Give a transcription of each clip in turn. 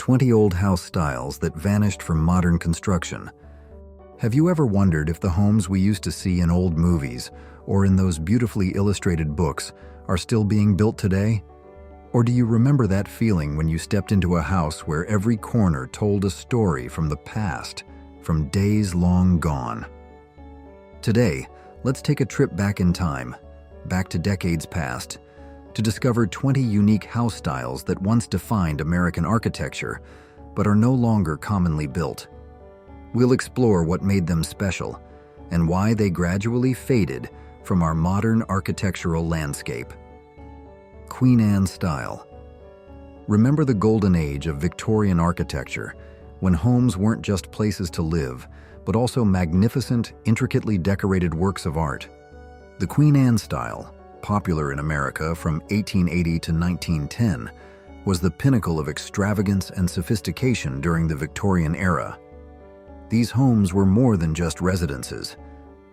20 old house styles that vanished from modern construction. Have you ever wondered if the homes we used to see in old movies or in those beautifully illustrated books are still being built today? Or do you remember that feeling when you stepped into a house where every corner told a story from the past, from days long gone? Today, let's take a trip back in time, back to decades past, to discover 20 unique house styles that once defined American architecture, but are no longer commonly built. We'll explore what made them special and why they gradually faded from our modern architectural landscape. Queen Anne style. Remember the golden age of Victorian architecture, when homes weren't just places to live, but also magnificent, intricately decorated works of art. The Queen Anne style, popular in America from 1880 to 1910, was the pinnacle of extravagance and sophistication during the Victorian era. These homes were more than just residences.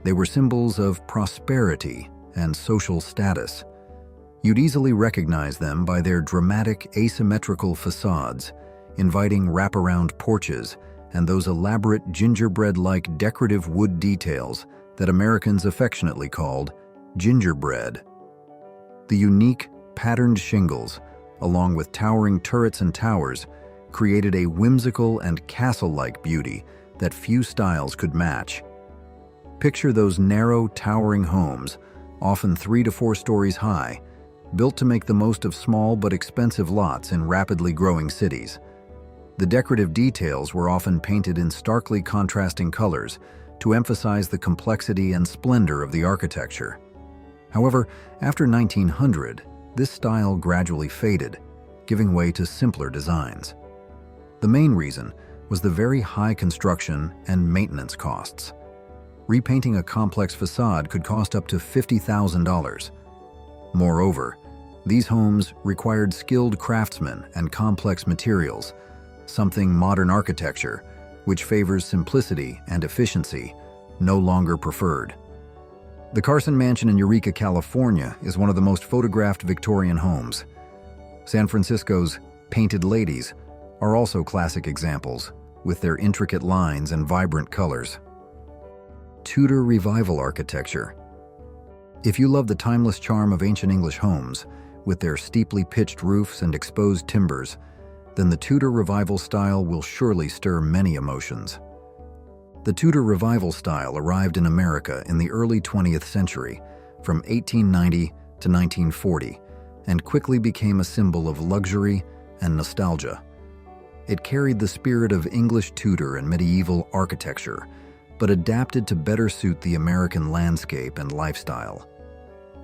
They were symbols of prosperity and social status. You'd easily recognize them by their dramatic, asymmetrical facades, inviting wraparound porches, and those elaborate gingerbread-like decorative wood details that Americans affectionately called gingerbread. The unique, patterned shingles, along with towering turrets and towers, created a whimsical and castle-like beauty that few styles could match. Picture those narrow, towering homes, often 3 to 4 stories high, built to make the most of small but expensive lots in rapidly growing cities. The decorative details were often painted in starkly contrasting colors to emphasize the complexity and splendor of the architecture. However, after 1900, this style gradually faded, giving way to simpler designs. The main reason was the very high construction and maintenance costs. Repainting a complex facade could cost up to $50,000. Moreover, these homes required skilled craftsmen and complex materials, something modern architecture, which favors simplicity and efficiency, no longer preferred. The Carson Mansion in Eureka, California is one of the most photographed Victorian homes. San Francisco's Painted Ladies are also classic examples, with their intricate lines and vibrant colors. Tudor Revival architecture. If you love the timeless charm of ancient English homes, with their steeply pitched roofs and exposed timbers, then the Tudor Revival style will surely stir many emotions. The Tudor Revival style arrived in America in the early 20th century, from 1890 to 1940, and quickly became a symbol of luxury and nostalgia. It carried the spirit of English Tudor and medieval architecture, but adapted to better suit the American landscape and lifestyle.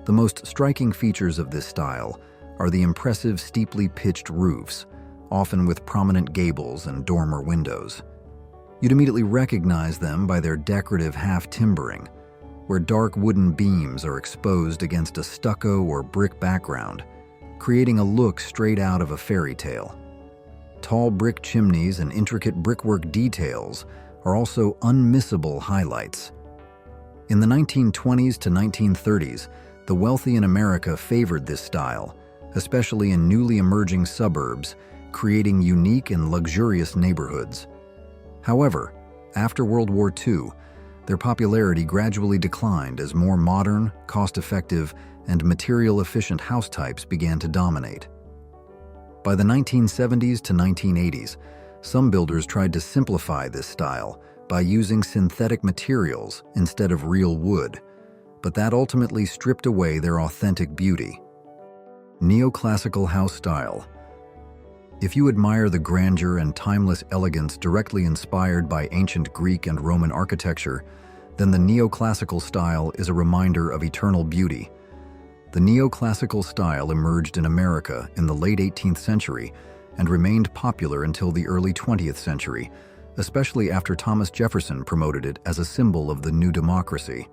The most striking features of this style are the impressive steeply pitched roofs, often with prominent gables and dormer windows. You'd immediately recognize them by their decorative half-timbering, where dark wooden beams are exposed against a stucco or brick background, creating a look straight out of a fairy tale. Tall brick chimneys and intricate brickwork details are also unmissable highlights. In the 1920s to 1930s, the wealthy in America favored this style, especially in newly emerging suburbs, creating unique and luxurious neighborhoods. However, after World War II, their popularity gradually declined as more modern, cost-effective, and material-efficient house types began to dominate. By the 1970s to 1980s, some builders tried to simplify this style by using synthetic materials instead of real wood, but that ultimately stripped away their authentic beauty. Neoclassical house style. If you admire the grandeur and timeless elegance directly inspired by ancient Greek and Roman architecture, then the neoclassical style is a reminder of eternal beauty. The neoclassical style emerged in America in the late 18th century and remained popular until the early 20th century, especially after Thomas Jefferson promoted it as a symbol of the new democracy.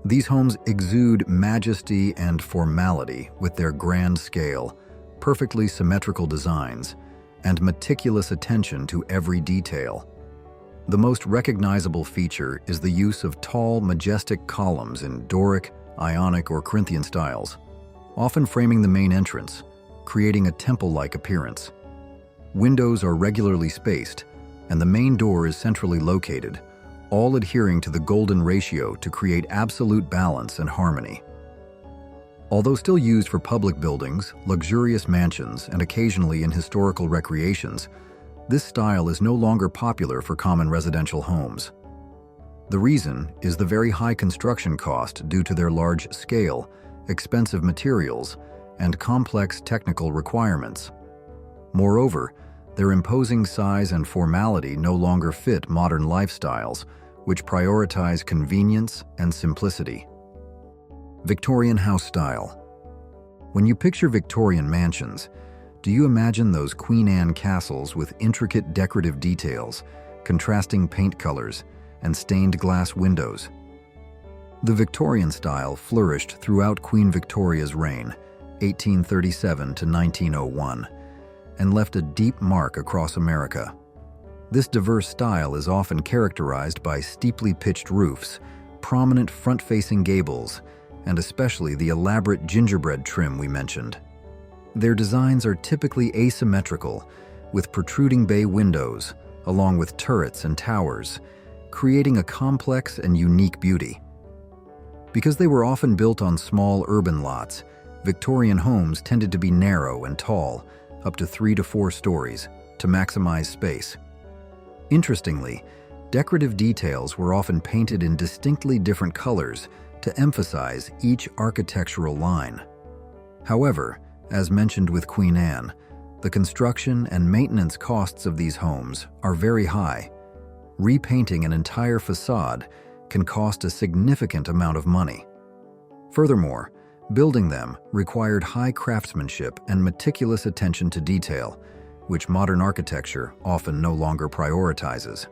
These homes exude majesty and formality with their grand scale, perfectly symmetrical designs, and meticulous attention to every detail. The most recognizable feature is the use of tall, majestic columns in Doric, Ionic, or Corinthian styles, often framing the main entrance, creating a temple-like appearance. Windows are regularly spaced, and the main door is centrally located, all adhering to the golden ratio to create absolute balance and harmony. Although still used for public buildings, luxurious mansions, and occasionally in historical recreations, this style is no longer popular for common residential homes. The reason is the very high construction cost due to their large scale, expensive materials, and complex technical requirements. Moreover, their imposing size and formality no longer fit modern lifestyles, which prioritize convenience and simplicity. Victorian house style. When you picture Victorian mansions, do you imagine those Queen Anne castles with intricate decorative details, contrasting paint colors, and stained glass windows? The Victorian style flourished throughout Queen Victoria's reign, 1837 to 1901, and left a deep mark across America. This diverse style is often characterized by steeply pitched roofs, prominent front-facing gables, and especially the elaborate gingerbread trim we mentioned. Their designs are typically asymmetrical, with protruding bay windows, along with turrets and towers, creating a complex and unique beauty. Because they were often built on small urban lots, Victorian homes tended to be narrow and tall, up to 3 to 4 stories, to maximize space. Interestingly, decorative details were often painted in distinctly different colors to emphasize each architectural line. However, as mentioned with Queen Anne, the construction and maintenance costs of these homes are very high. Repainting an entire facade can cost a significant amount of money. Furthermore, building them required high craftsmanship and meticulous attention to detail, which modern architecture often no longer prioritizes.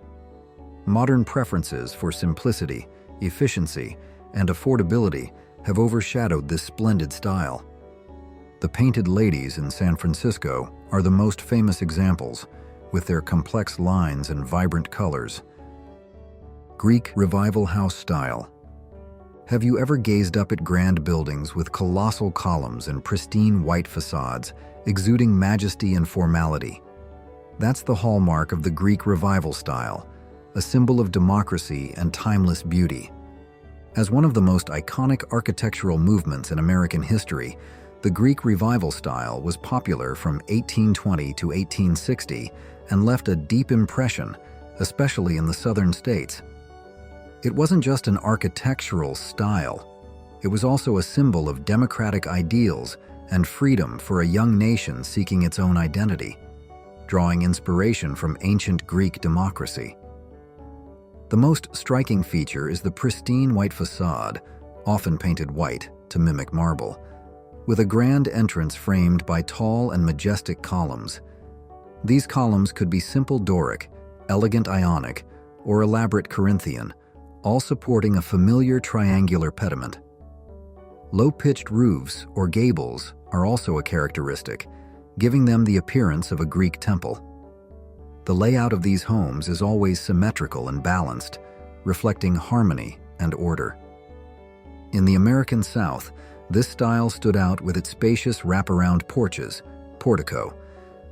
Modern preferences for simplicity, efficiency, and affordability have overshadowed this splendid style. The Painted Ladies in San Francisco are the most famous examples, with their complex lines and vibrant colors. Greek Revival house style. Have you ever gazed up at grand buildings with colossal columns and pristine white facades, exuding majesty and formality? That's the hallmark of the Greek Revival style, a symbol of democracy and timeless beauty. As one of the most iconic architectural movements in American history, the Greek Revival style was popular from 1820 to 1860 and left a deep impression, especially in the southern states. It wasn't just an architectural style, it was also a symbol of democratic ideals and freedom for a young nation seeking its own identity, drawing inspiration from ancient Greek democracy. The most striking feature is the pristine white facade, often painted white to mimic marble, with a grand entrance framed by tall and majestic columns. These columns could be simple Doric, elegant Ionic, or elaborate Corinthian, all supporting a familiar triangular pediment. Low-pitched roofs or gables are also a characteristic, giving them the appearance of a Greek temple. The layout of these homes is always symmetrical and balanced, reflecting harmony and order. In the American South, this style stood out with its spacious wraparound porches, portico,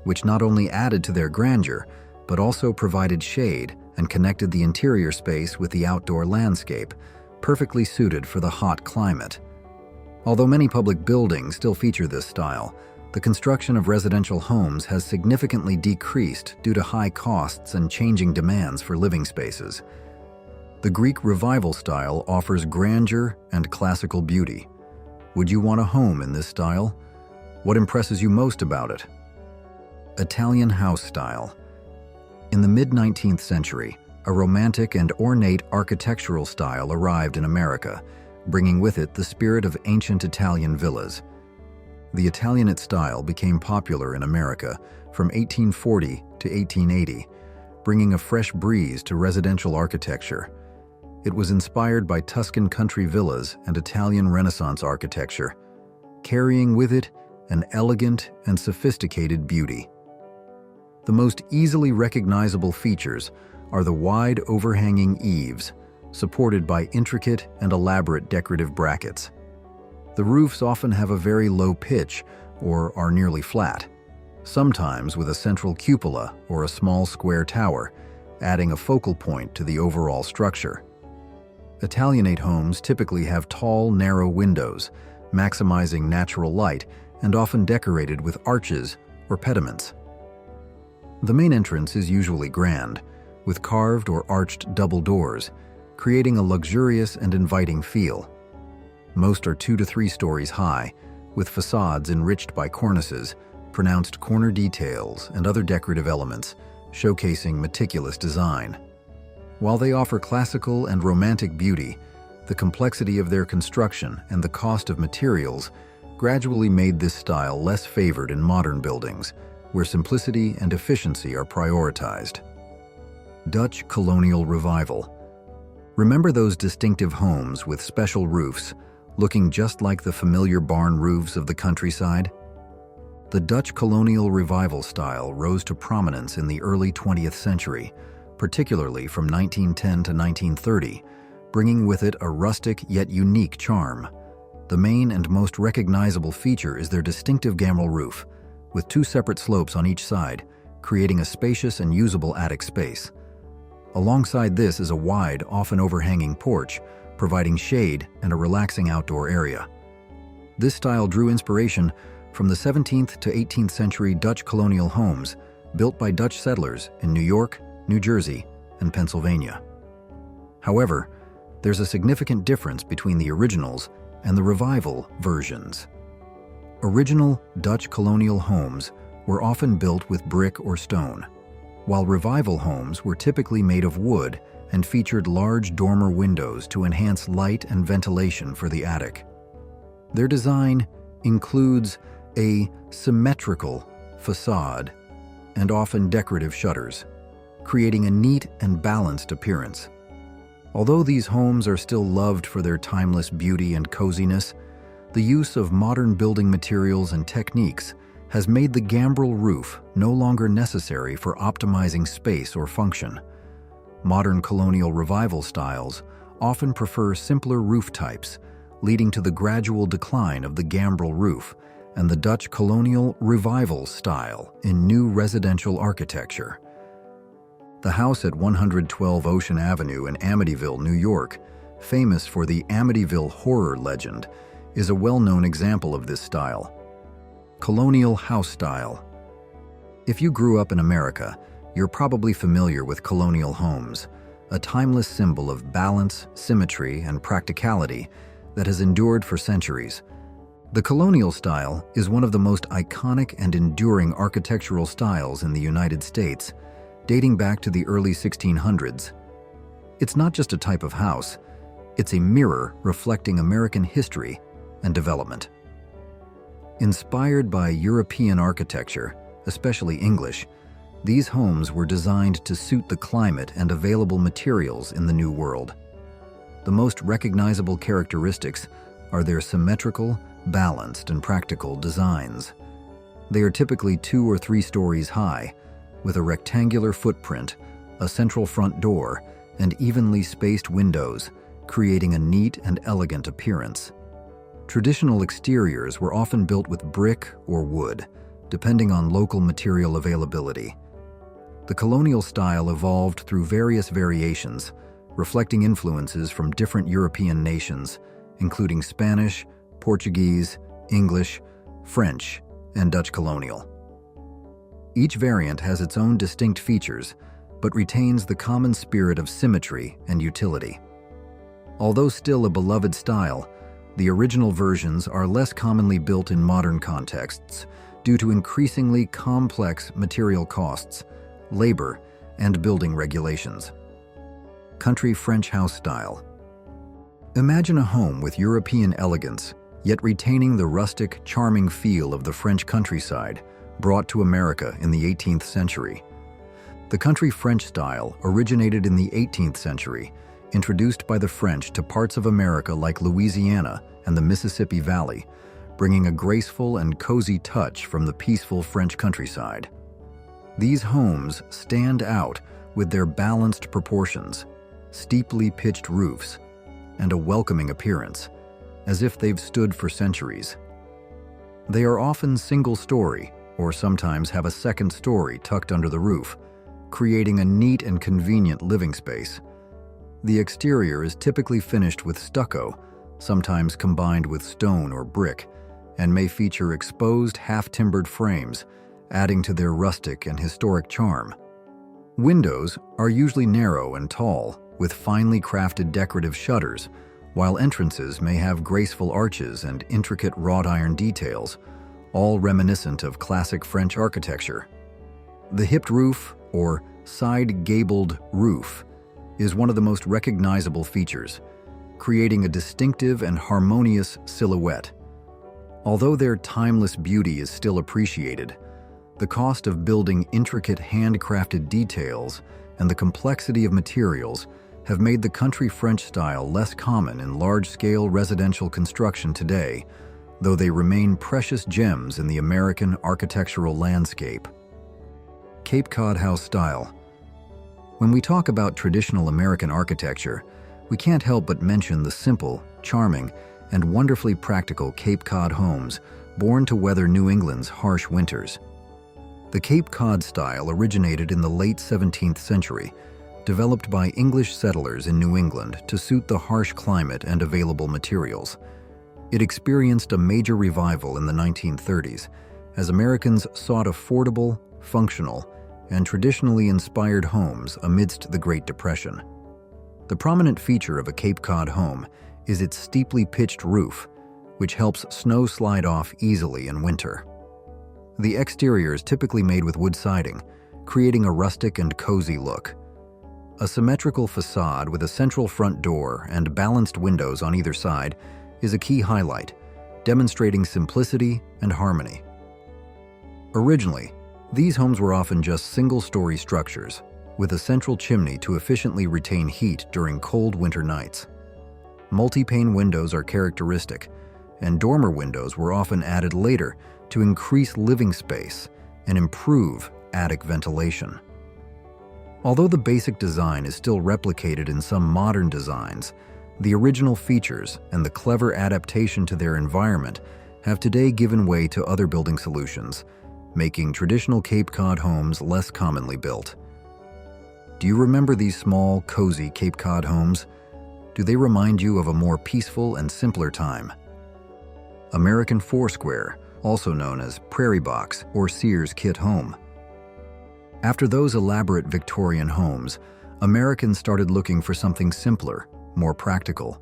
which not only added to their grandeur, but also provided shade and connected the interior space with the outdoor landscape, perfectly suited for the hot climate. Although many public buildings still feature this style, the construction of residential homes has significantly decreased due to high costs and changing demands for living spaces. The Greek Revival style offers grandeur and classical beauty. Would you want a home in this style? What impresses you most about it? Italian house style. In the mid-19th century, a romantic and ornate architectural style arrived in America, bringing with it the spirit of ancient Italian villas. The Italianate style became popular in America from 1840 to 1880, bringing a fresh breeze to residential architecture. It was inspired by Tuscan country villas and Italian Renaissance architecture, carrying with it an elegant and sophisticated beauty. The most easily recognizable features are the wide overhanging eaves, supported by intricate and elaborate decorative brackets. The roofs often have a very low pitch or are nearly flat, sometimes with a central cupola or a small square tower, adding a focal point to the overall structure. Italianate homes typically have tall, narrow windows, maximizing natural light and often decorated with arches or pediments. The main entrance is usually grand, with carved or arched double doors, creating a luxurious and inviting feel. Most are 2 to 3 stories high, with facades enriched by cornices, pronounced corner details, and other decorative elements, showcasing meticulous design. While they offer classical and romantic beauty, the complexity of their construction and the cost of materials gradually made this style less favored in modern buildings, where simplicity and efficiency are prioritized. Dutch Colonial Revival. Remember those distinctive homes with special roofs, looking just like the familiar barn roofs of the countryside? The Dutch Colonial Revival style rose to prominence in the early 20th century, particularly from 1910 to 1930, bringing with it a rustic yet unique charm. The main and most recognizable feature is their distinctive gambrel roof, with 2 separate slopes on each side, creating a spacious and usable attic space. Alongside this is a wide, often overhanging porch, providing shade and a relaxing outdoor area. This style drew inspiration from the 17th to 18th century Dutch colonial homes built by Dutch settlers in New York, New Jersey, and Pennsylvania. However, there's a significant difference between the originals and the revival versions. Original Dutch colonial homes were often built with brick or stone, while revival homes were typically made of wood and featured large dormer windows to enhance light and ventilation for the attic. Their design includes a symmetrical facade and often decorative shutters, creating a neat and balanced appearance. Although these homes are still loved for their timeless beauty and coziness, the use of modern building materials and techniques has made the gambrel roof no longer necessary for optimizing space or function. Modern colonial revival styles often prefer simpler roof types, leading to the gradual decline of the gambrel roof and the Dutch colonial revival style in new residential architecture. The house at 112 Ocean Avenue in Amityville, New York, famous for the Amityville horror legend, is a well-known example of this style. Colonial house style. If you grew up in America, you're probably familiar with colonial homes, a timeless symbol of balance, symmetry, and practicality that has endured for centuries. The colonial style is one of the most iconic and enduring architectural styles in the United States, dating back to the early 1600s. It's not just a type of house, it's a mirror reflecting American history and development. Inspired by European architecture, especially English, these homes were designed to suit the climate and available materials in the New World. The most recognizable characteristics are their symmetrical, balanced, and practical designs. They are typically 2 or 3 stories high, with a rectangular footprint, a central front door, and evenly spaced windows, creating a neat and elegant appearance. Traditional exteriors were often built with brick or wood, depending on local material availability. The colonial style evolved through various variations, reflecting influences from different European nations, including Spanish, Portuguese, English, French, and Dutch colonial. Each variant has its own distinct features, but retains the common spirit of symmetry and utility. Although still a beloved style, the original versions are less commonly built in modern contexts due to increasingly complex material costs, labor, and building regulations. Country French house style. Imagine a home with European elegance, yet retaining the rustic, charming feel of the French countryside, brought to America in the 18th century. The country French style originated in the 18th century, introduced by the French to parts of America like Louisiana and the Mississippi Valley, bringing a graceful and cozy touch from the peaceful French countryside. These homes stand out with their balanced proportions, steeply pitched roofs, and a welcoming appearance, as if they've stood for centuries. They are often single-story, or sometimes have a second story tucked under the roof, creating a neat and convenient living space. The exterior is typically finished with stucco, sometimes combined with stone or brick, and may feature exposed half-timbered frames, adding to their rustic and historic charm. Windows are usually narrow and tall, with finely crafted decorative shutters, while entrances may have graceful arches and intricate wrought iron details, all reminiscent of classic French architecture. The hipped roof, or side-gabled roof, is one of the most recognizable features, creating a distinctive and harmonious silhouette. Although their timeless beauty is still appreciated, the cost of building intricate handcrafted details and the complexity of materials have made the country French style less common in large-scale residential construction today, though they remain precious gems in the American architectural landscape. Cape Cod House style. When we talk about traditional American architecture, we can't help but mention the simple, charming, and wonderfully practical Cape Cod homes born to weather New England's harsh winters. The Cape Cod style originated in the late 17th century, developed by English settlers in New England to suit the harsh climate and available materials. It experienced a major revival in the 1930s as Americans sought affordable, functional, and traditionally inspired homes amidst the Great Depression. The prominent feature of a Cape Cod home is its steeply pitched roof, which helps snow slide off easily in winter. The exterior is typically made with wood siding, creating a rustic and cozy look. A symmetrical facade with a central front door and balanced windows on either side is a key highlight, demonstrating simplicity and harmony. Originally, these homes were often just single-story structures, with a central chimney to efficiently retain heat during cold winter nights. Multi-pane windows are characteristic, and dormer windows were often added later to increase living space and improve attic ventilation. Although the basic design is still replicated in some modern designs, the original features and the clever adaptation to their environment have today given way to other building solutions, making traditional Cape Cod homes less commonly built. Do you remember these small, cozy Cape Cod homes? Do they remind you of a more peaceful and simpler time? American Foursquare, also known as Prairie Box or Sears Kit Home. After those elaborate Victorian homes, Americans started looking for something simpler, more practical.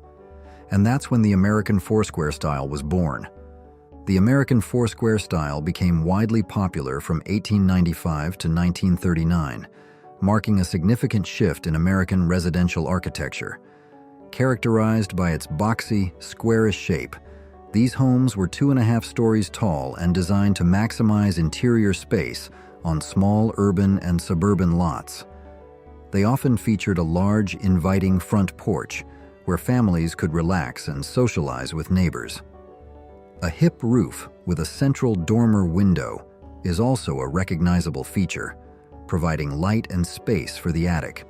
And that's when the American Foursquare style was born. The American Foursquare style became widely popular from 1895 to 1939, marking a significant shift in American residential architecture. Characterized by its boxy, squarish shape, these homes were 2.5 stories tall and designed to maximize interior space on small urban and suburban lots. They often featured a large, inviting front porch where families could relax and socialize with neighbors. A hip roof with a central dormer window is also a recognizable feature, providing light and space for the attic.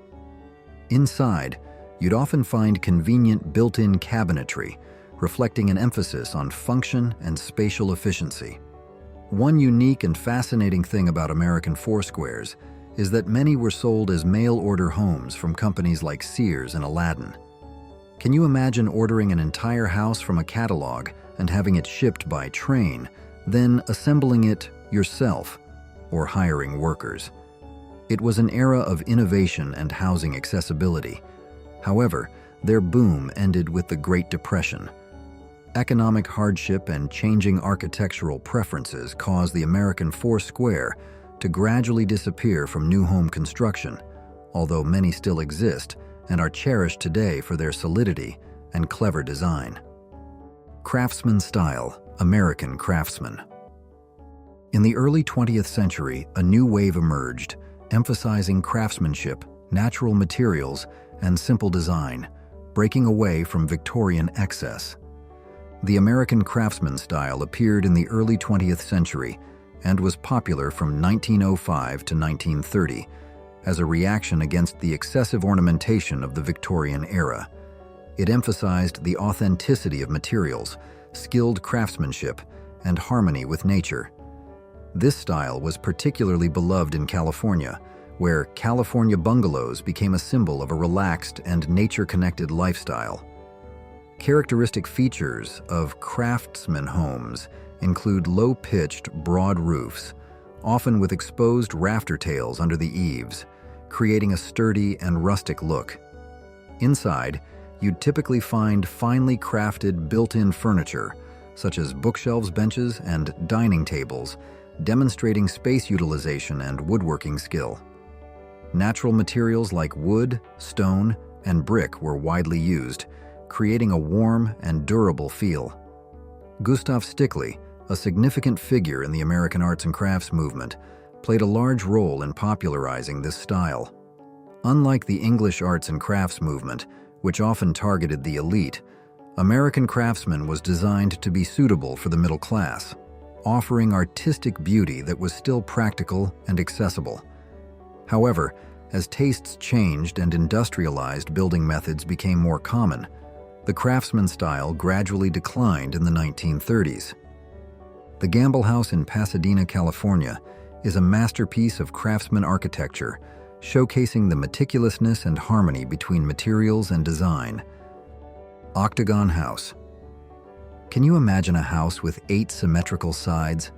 Inside, you'd often find convenient built-in cabinetry, reflecting an emphasis on function and spatial efficiency. One unique and fascinating thing about American Foursquares is that many were sold as mail-order homes from companies like Sears and Aladdin. Can you imagine ordering an entire house from a catalog and having it shipped by train, then assembling it yourself or hiring workers? It was an era of innovation and housing accessibility. However, their boom ended with the Great Depression. Economic hardship and changing architectural preferences caused the American Foursquare to gradually disappear from new home construction, although many still exist and are cherished today for their solidity and clever design. Craftsman style, American Craftsman. In the early 20th century, a new wave emerged, emphasizing craftsmanship, natural materials, and simple design, breaking away from Victorian excess. The American Craftsman style appeared in the early 20th century and was popular from 1905 to 1930 as a reaction against the excessive ornamentation of the Victorian era. It emphasized the authenticity of materials, skilled craftsmanship, and harmony with nature. This style was particularly beloved in California, where California bungalows became a symbol of a relaxed and nature-connected lifestyle. Characteristic features of Craftsman homes include low-pitched, broad roofs, often with exposed rafter tails under the eaves, creating a sturdy and rustic look. Inside, you'd typically find finely crafted built-in furniture, such as bookshelves, benches, and dining tables, demonstrating space utilization and woodworking skill. Natural materials like wood, stone, and brick were widely used, creating a warm and durable feel. Gustav Stickley, a significant figure in the American arts and crafts movement, played a large role in popularizing this style. Unlike the English arts and crafts movement, which often targeted the elite, American Craftsman was designed to be suitable for the middle class, offering artistic beauty that was still practical and accessible. However, as tastes changed and industrialized building methods became more common, the Craftsman style gradually declined in the 1930s. The Gamble House in Pasadena, California, is a masterpiece of Craftsman architecture, showcasing the meticulousness and harmony between materials and design. Octagon House. Can you imagine a house with 8 symmetrical sides?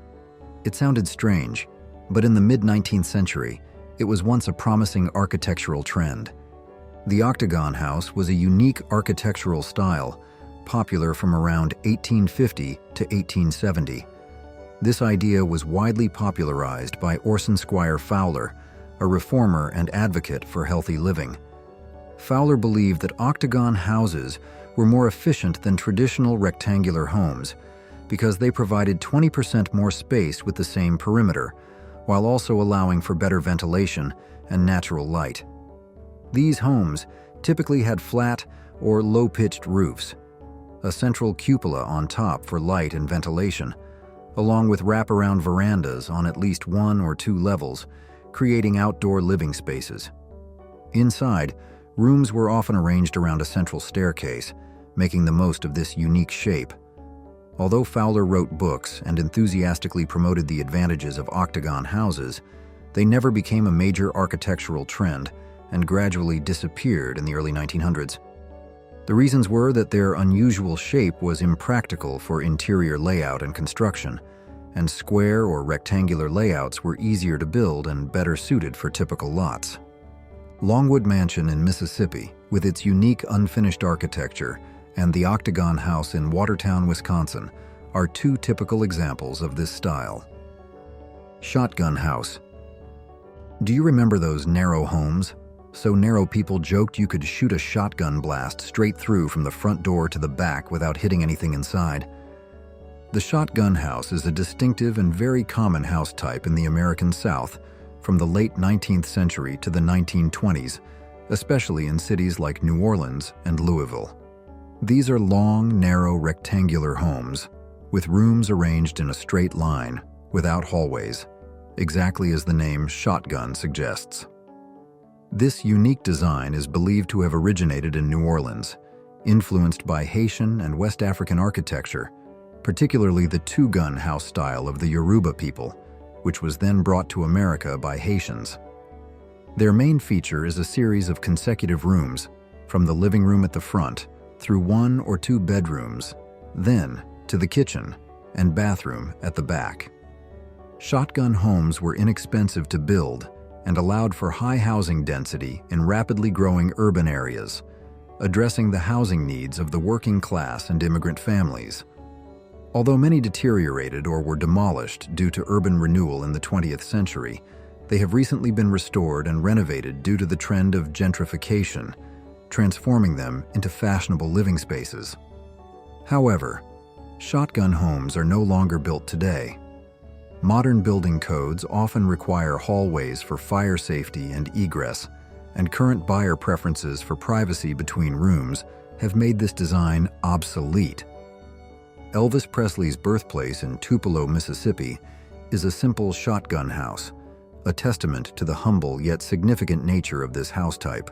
It sounded strange, but in the mid-19th century, it was once a promising architectural trend. The Octagon House was a unique architectural style, popular from around 1850 to 1870. This idea was widely popularized by Orson Squire Fowler, a reformer and advocate for healthy living. Fowler believed that octagon houses were more efficient than traditional rectangular homes because they provided 20% more space with the same perimeter, while also allowing for better ventilation and natural light. These homes typically had flat or low-pitched roofs, a central cupola on top for light and ventilation, along with wraparound verandas on at least 1 or 2 levels, creating outdoor living spaces. Inside, rooms were often arranged around a central staircase, making the most of this unique shape. Although Fowler wrote books and enthusiastically promoted the advantages of octagon houses, they never became a major architectural trend and gradually disappeared in the early 1900s. The reasons were that their unusual shape was impractical for interior layout and construction, and square or rectangular layouts were easier to build and better suited for typical lots. Longwood Mansion in Mississippi, with its unique unfinished architecture, and the Octagon House in Watertown, Wisconsin, are 2 typical examples of this style. Shotgun House. Do you remember those narrow homes? So narrow people joked you could shoot a shotgun blast straight through from the front door to the back without hitting anything inside. The shotgun house is a distinctive and very common house type in the American South from the late 19th century to the 1920s, especially in cities like New Orleans and Louisville. These are long, narrow, rectangular homes, with rooms arranged in a straight line, without hallways, exactly as the name shotgun suggests. This unique design is believed to have originated in New Orleans, influenced by Haitian and West African architecture, particularly the 2-gun house style of the Yoruba people, which was then brought to America by Haitians. Their main feature is a series of consecutive rooms, from the living room at the front, through 1 or 2 bedrooms, then to the kitchen and bathroom at the back. Shotgun homes were inexpensive to build and allowed for high housing density in rapidly growing urban areas, addressing the housing needs of the working class and immigrant families. Although many deteriorated or were demolished due to urban renewal in the 20th century, they have recently been restored and renovated due to the trend of gentrification, transforming them into fashionable living spaces. However, shotgun homes are no longer built today. Modern building codes often require hallways for fire safety and egress, and current buyer preferences for privacy between rooms have made this design obsolete. Elvis Presley's birthplace in Tupelo, Mississippi, is a simple shotgun house, a testament to the humble yet significant nature of this house type.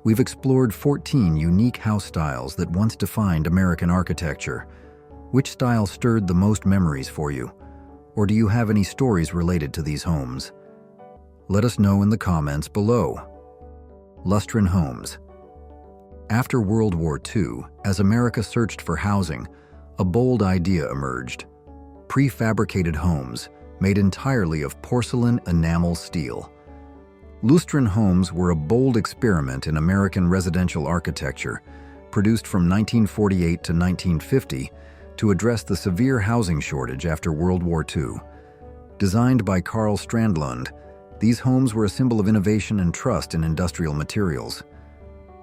We've explored 14 unique house styles that once defined American architecture. Which style stirred the most memories for you? Or do you have any stories related to these homes? Let us know in the comments below. Lustron Homes. After World War II, as America searched for housing, a bold idea emerged: prefabricated homes made entirely of porcelain enamel steel. Lustron Homes were a bold experiment in American residential architecture, produced from 1948 to 1950 to address the severe housing shortage after World War II. Designed by Carl Strandlund, these homes were a symbol of innovation and trust in industrial materials.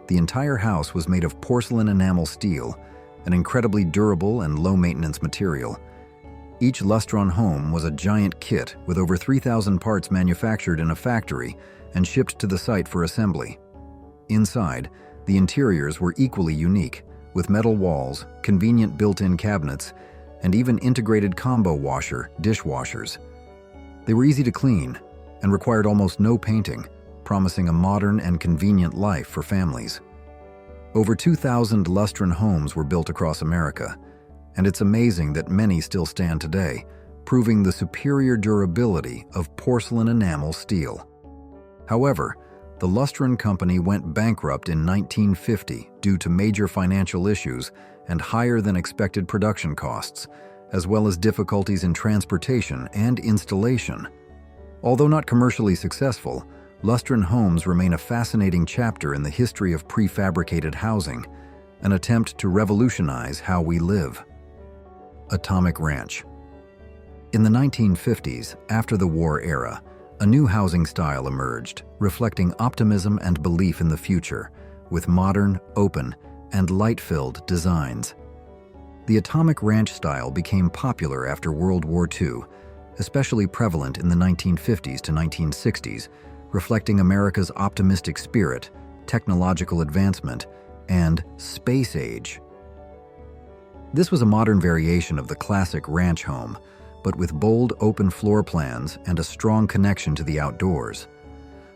The entire house was made of porcelain enamel steel, an incredibly durable and low-maintenance material. Each Lustron home was a giant kit with over 3,000 parts manufactured in a factory and shipped to the site for assembly. Inside, the interiors were equally unique, with metal walls, convenient built-in cabinets, and even integrated combo dishwashers. They were easy to clean and required almost no painting, promising a modern and convenient life for families. Over 2,000 Lustron homes were built across America, and it's amazing that many still stand today, proving the superior durability of porcelain enamel steel. However, the Lustron Company went bankrupt in 1950 due to major financial issues and higher-than-expected production costs, as well as difficulties in transportation and installation. Although not commercially successful, Lustron Homes remain a fascinating chapter in the history of prefabricated housing, an attempt to revolutionize how we live. Atomic Ranch. In the 1950s, after the war era, a new housing style emerged, reflecting optimism and belief in the future, with modern, open, and light-filled designs. The Atomic Ranch style became popular after World War II, especially prevalent in the 1950s to 1960s, reflecting America's optimistic spirit, technological advancement, and space age. This was a modern variation of the classic ranch home, but with bold open floor plans and a strong connection to the outdoors.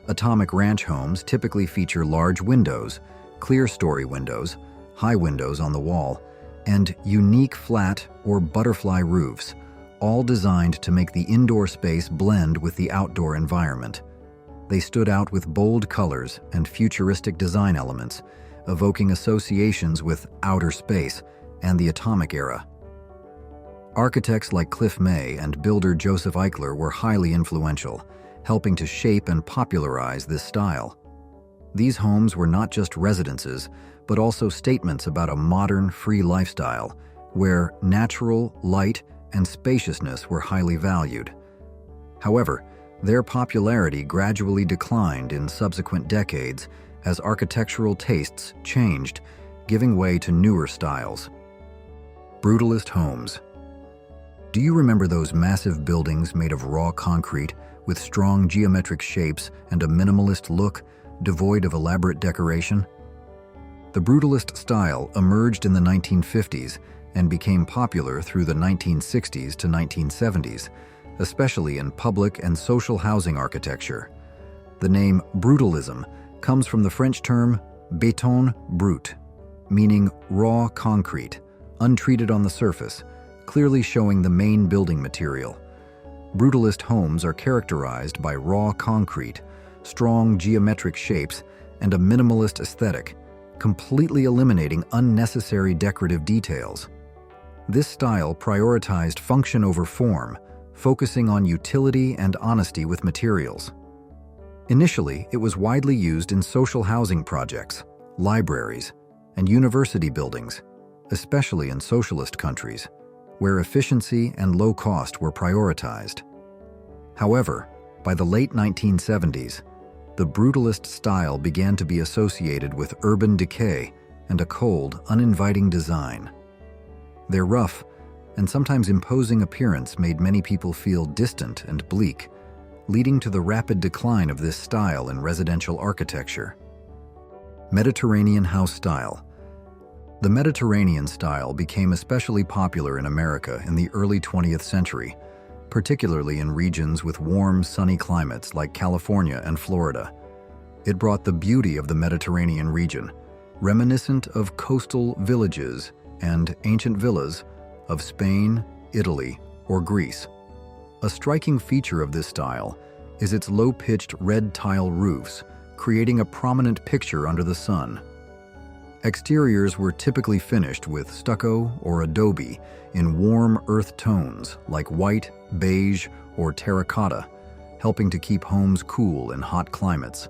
Atomic Ranch homes typically feature large windows, clear story windows, high windows on the wall, and unique flat or butterfly roofs, all designed to make the indoor space blend with the outdoor environment. They stood out with bold colors and futuristic design elements, evoking associations with outer space and the atomic era. Architects like Cliff May and builder Joseph Eichler were highly influential, helping to shape and popularize this style. These homes were not just residences, but also statements about a modern, free lifestyle, where natural, light, and spaciousness were highly valued. However, their popularity gradually declined in subsequent decades as architectural tastes changed, giving way to newer styles. Brutalist Homes. Do you remember those massive buildings made of raw concrete with strong geometric shapes and a minimalist look, devoid of elaborate decoration? The Brutalist style emerged in the 1950s and became popular through the 1960s to 1970s, especially in public and social housing architecture. The name brutalism comes from the French term béton brut, meaning raw concrete, untreated on the surface, clearly showing the main building material. Brutalist homes are characterized by raw concrete, strong geometric shapes, and a minimalist aesthetic, completely eliminating unnecessary decorative details. This style prioritized function over form, focusing on utility and honesty with materials. Initially, it was widely used in social housing projects, libraries, and university buildings, especially in socialist countries, where efficiency and low cost were prioritized. However, by the late 1970s, the brutalist style began to be associated with urban decay and a cold, uninviting design. Their rough and sometimes imposing appearance made many people feel distant and bleak, leading to the rapid decline of this style in residential architecture. Mediterranean house style. The Mediterranean style became especially popular in America in the early 20th century, particularly in regions with warm, sunny climates like California and Florida. It brought the beauty of the Mediterranean region, reminiscent of coastal villages and ancient villas of Spain, Italy, or Greece. A striking feature of this style is its low-pitched red tile roofs, creating a prominent picture under the sun. Exteriors were typically finished with stucco or adobe in warm earth tones like white, beige, or terracotta, helping to keep homes cool in hot climates.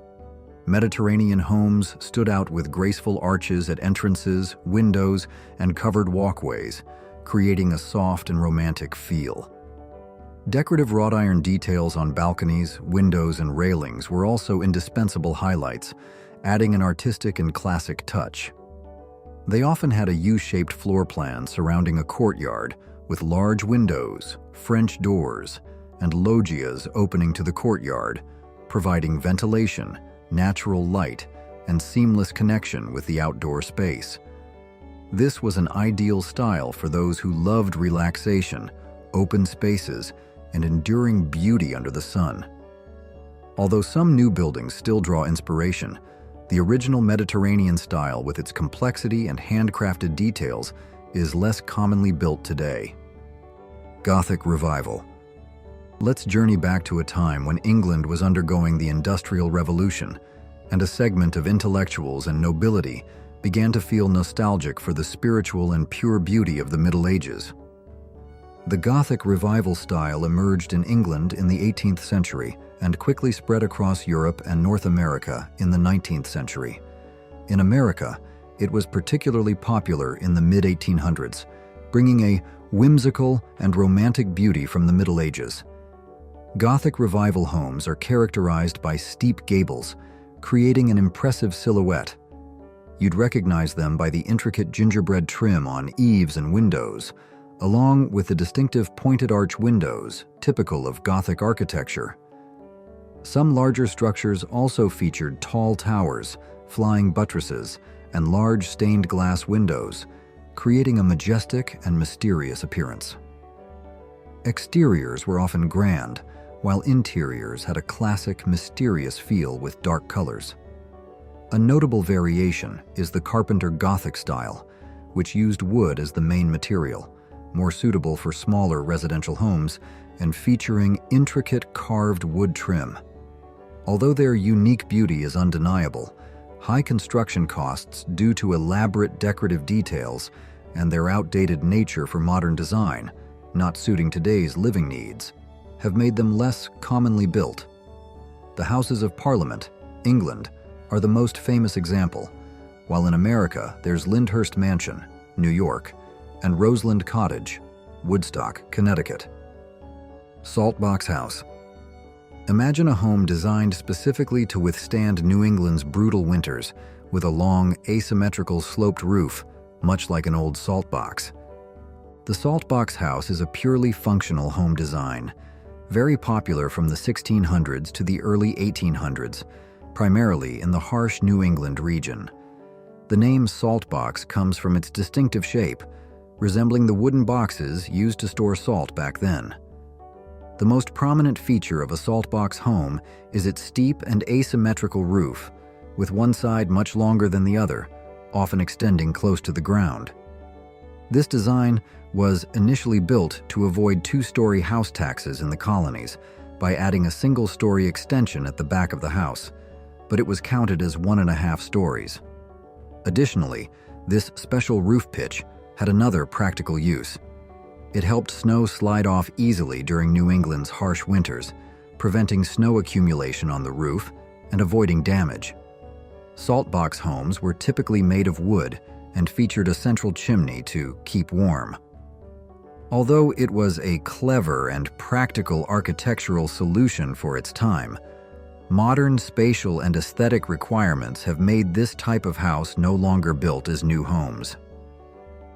Mediterranean homes stood out with graceful arches at entrances, windows, and covered walkways, creating a soft and romantic feel. Decorative wrought iron details on balconies, windows, and railings were also indispensable highlights, adding an artistic and classic touch. They often had a U-shaped floor plan surrounding a courtyard with large windows, French doors, and loggias opening to the courtyard, providing ventilation, natural light, and seamless connection with the outdoor space. This was an ideal style for those who loved relaxation, open spaces, and enduring beauty under the sun. Although some new buildings still draw inspiration, the original Mediterranean style with its complexity and handcrafted details is less commonly built today. Gothic Revival. Let's journey back to a time when England was undergoing the Industrial Revolution, and a segment of intellectuals and nobility began to feel nostalgic for the spiritual and pure beauty of the Middle Ages. The Gothic Revival style emerged in England in the 18th century and quickly spread across Europe and North America in the 19th century. In America, it was particularly popular in the mid-1800s, bringing a whimsical and romantic beauty from the Middle Ages. Gothic Revival homes are characterized by steep gables, creating an impressive silhouette. You'd recognize them by the intricate gingerbread trim on eaves and windows, along with the distinctive pointed arch windows typical of Gothic architecture. Some larger structures also featured tall towers, flying buttresses, and large stained glass windows, creating a majestic and mysterious appearance. Exteriors were often grand, while interiors had a classic, mysterious feel with dark colors. A notable variation is the Carpenter Gothic style, which used wood as the main material, more suitable for smaller residential homes and featuring intricate carved wood trim. Although their unique beauty is undeniable, high construction costs due to elaborate decorative details and their outdated nature for modern design, not suiting today's living needs, have made them less commonly built. The Houses of Parliament, England, are the most famous example, while in America there's Lyndhurst Mansion, New York, and Roseland Cottage, Woodstock, Connecticut. Saltbox House. Imagine a home designed specifically to withstand New England's brutal winters, with a long, asymmetrical sloped roof, much like an old salt box. The Saltbox House is a purely functional home design, very popular from the 1600s to the early 1800s, primarily in the harsh New England region. The name Saltbox comes from its distinctive shape, resembling the wooden boxes used to store salt back then. The most prominent feature of a Saltbox home is its steep and asymmetrical roof, with one side much longer than the other, often extending close to the ground. This design was initially built to avoid two-story house taxes in the colonies by adding a single-story extension at the back of the house, but it was counted as 1.5 stories. Additionally, this special roof pitch had another practical use. It helped snow slide off easily during New England's harsh winters, preventing snow accumulation on the roof and avoiding damage. Saltbox homes were typically made of wood and featured a central chimney to keep warm. Although it was a clever and practical architectural solution for its time, modern spatial and aesthetic requirements have made this type of house no longer built as new homes.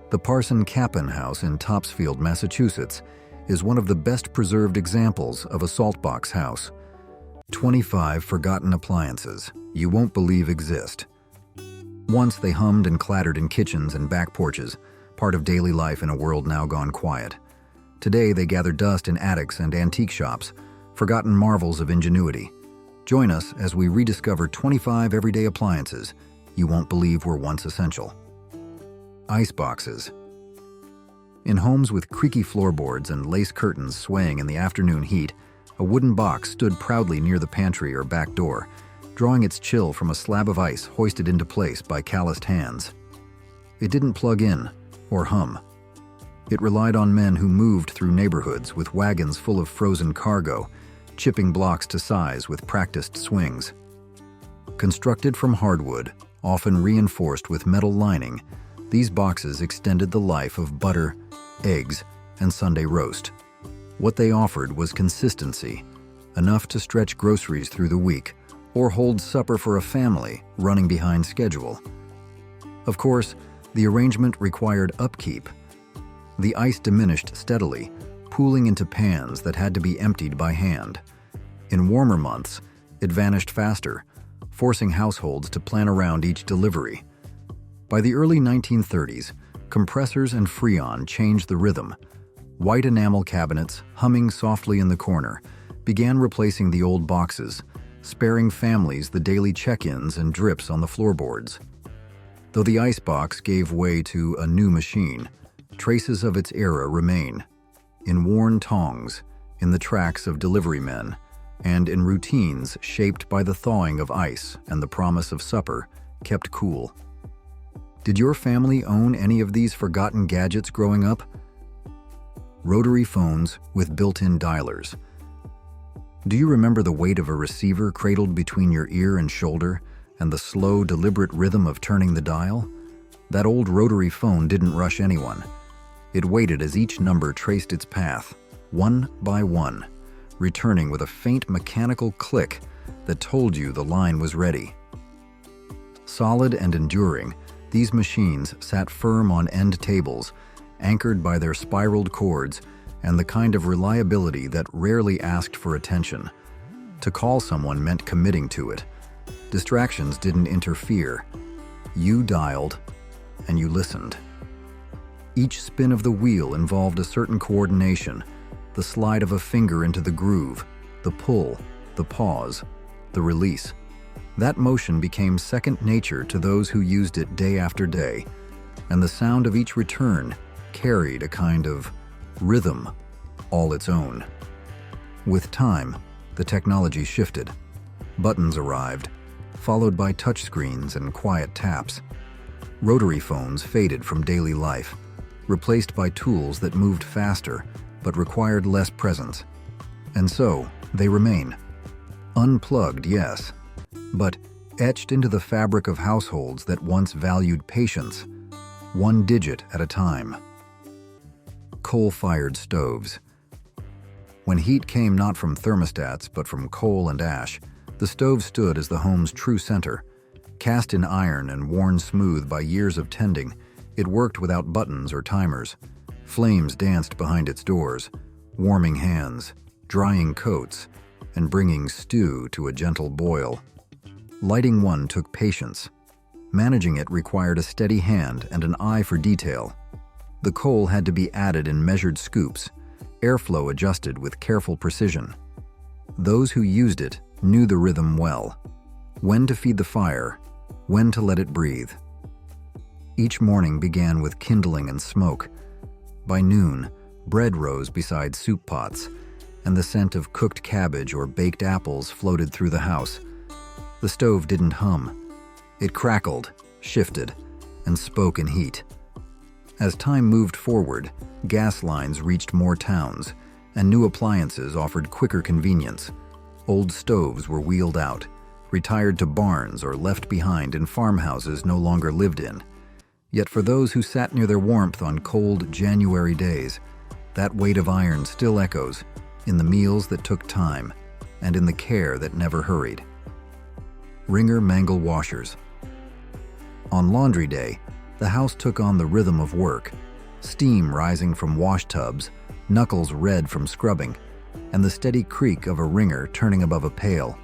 The Parson Cappan House in Topsfield, Massachusetts, is one of the best preserved examples of a Saltbox house. 25 forgotten appliances you won't believe exist. Once they hummed and clattered in kitchens and back porches, part of daily life in a world now gone quiet. Today they gather dust in attics and antique shops, forgotten marvels of ingenuity. Join us as we rediscover 25 everyday appliances you won't believe were once essential. Ice boxes. In homes with creaky floorboards and lace curtains swaying in the afternoon heat, a wooden box stood proudly near the pantry or back door, drawing its chill from a slab of ice hoisted into place by calloused hands. It didn't plug in or hum. It relied on men who moved through neighborhoods with wagons full of frozen cargo, chipping blocks to size with practiced swings. Constructed from hardwood, often reinforced with metal lining, these boxes extended the life of butter, eggs, and Sunday roast. What they offered was consistency, enough to stretch groceries through the week or hold supper for a family running behind schedule. Of course, the arrangement required upkeep. The ice diminished steadily, pooling into pans that had to be emptied by hand. In warmer months, it vanished faster, forcing households to plan around each delivery. By the early 1930s, compressors and Freon changed the rhythm. White enamel cabinets, humming softly in the corner, began replacing the old boxes, sparing families the daily check-ins and drips on the floorboards. Though the icebox gave way to a new machine, traces of its era remain, in worn tongs, in the tracks of delivery men, and in routines shaped by the thawing of ice and the promise of supper kept cool. Did your family own any of these forgotten gadgets growing up? Rotary phones with built-in dialers. Do you remember the weight of a receiver cradled between your ear and shoulder and the slow, deliberate rhythm of turning the dial? That old rotary phone didn't rush anyone. It waited as each number traced its path, one by one, returning with a faint mechanical click that told you the line was ready. Solid and enduring, these machines sat firm on end tables, anchored by their spiraled cords and the kind of reliability that rarely asked for attention. To call someone meant committing to it. Distractions didn't interfere. You dialed, and you listened. Each spin of the wheel involved a certain coordination, the slide of a finger into the groove, the pull, the pause, the release. That motion became second nature to those who used it day after day, and the sound of each return carried a kind of rhythm all its own. With time, the technology shifted. Buttons arrived, followed by touchscreens and quiet taps. Rotary phones faded from daily life, replaced by tools that moved faster but required less presence. And so, they remain. Unplugged, yes, but etched into the fabric of households that once valued patience, one digit at a time. Coal-fired stoves. When heat came not from thermostats but from coal and ash, the stove stood as the home's true center. Cast in iron and worn smooth by years of tending, it worked without buttons or timers. Flames danced behind its doors, warming hands, drying coats, and bringing stew to a gentle boil. Lighting one took patience. Managing it required a steady hand and an eye for detail. The coal had to be added in measured scoops, airflow adjusted with careful precision. Those who used it knew the rhythm well. When to feed the fire, when to let it breathe. Each morning began with kindling and smoke. By noon, bread rose beside soup pots, and the scent of cooked cabbage or baked apples floated through the house. The stove didn't hum. It crackled, shifted, and spoke in heat. As time moved forward, gas lines reached more towns, and new appliances offered quicker convenience. Old stoves were wheeled out, retired to barns or left behind in farmhouses no longer lived in. Yet for those who sat near their warmth on cold January days, that weight of iron still echoes in the meals that took time and in the care that never hurried. Wringer mangle washers. On laundry day, the house took on the rhythm of work, steam rising from wash tubs, knuckles red from scrubbing, and the steady creak of a wringer turning above a pail.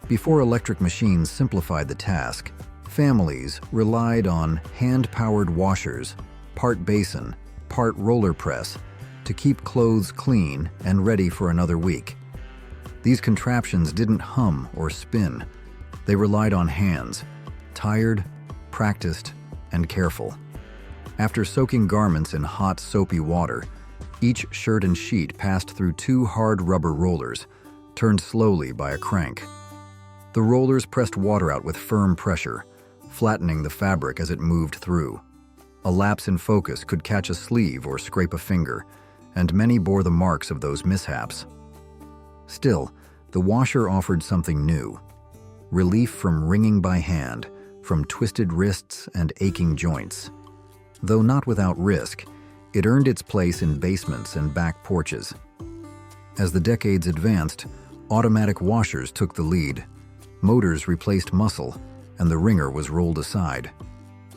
Before electric machines simplified the task, families relied on hand-powered washers, part basin, part roller press, to keep clothes clean and ready for another week. These contraptions didn't hum or spin. They relied on hands, tired, practiced, and careful. After soaking garments in hot, soapy water, each shirt and sheet passed through two hard rubber rollers, turned slowly by a crank. The rollers pressed water out with firm pressure, flattening the fabric as it moved through. A lapse in focus could catch a sleeve or scrape a finger, and many bore the marks of those mishaps. Still, the washer offered something new: relief from wringing by hand, from twisted wrists and aching joints. Though not without risk, it earned its place in basements and back porches. As the decades advanced, automatic washers took the lead. Motors replaced muscle, and the wringer was rolled aside.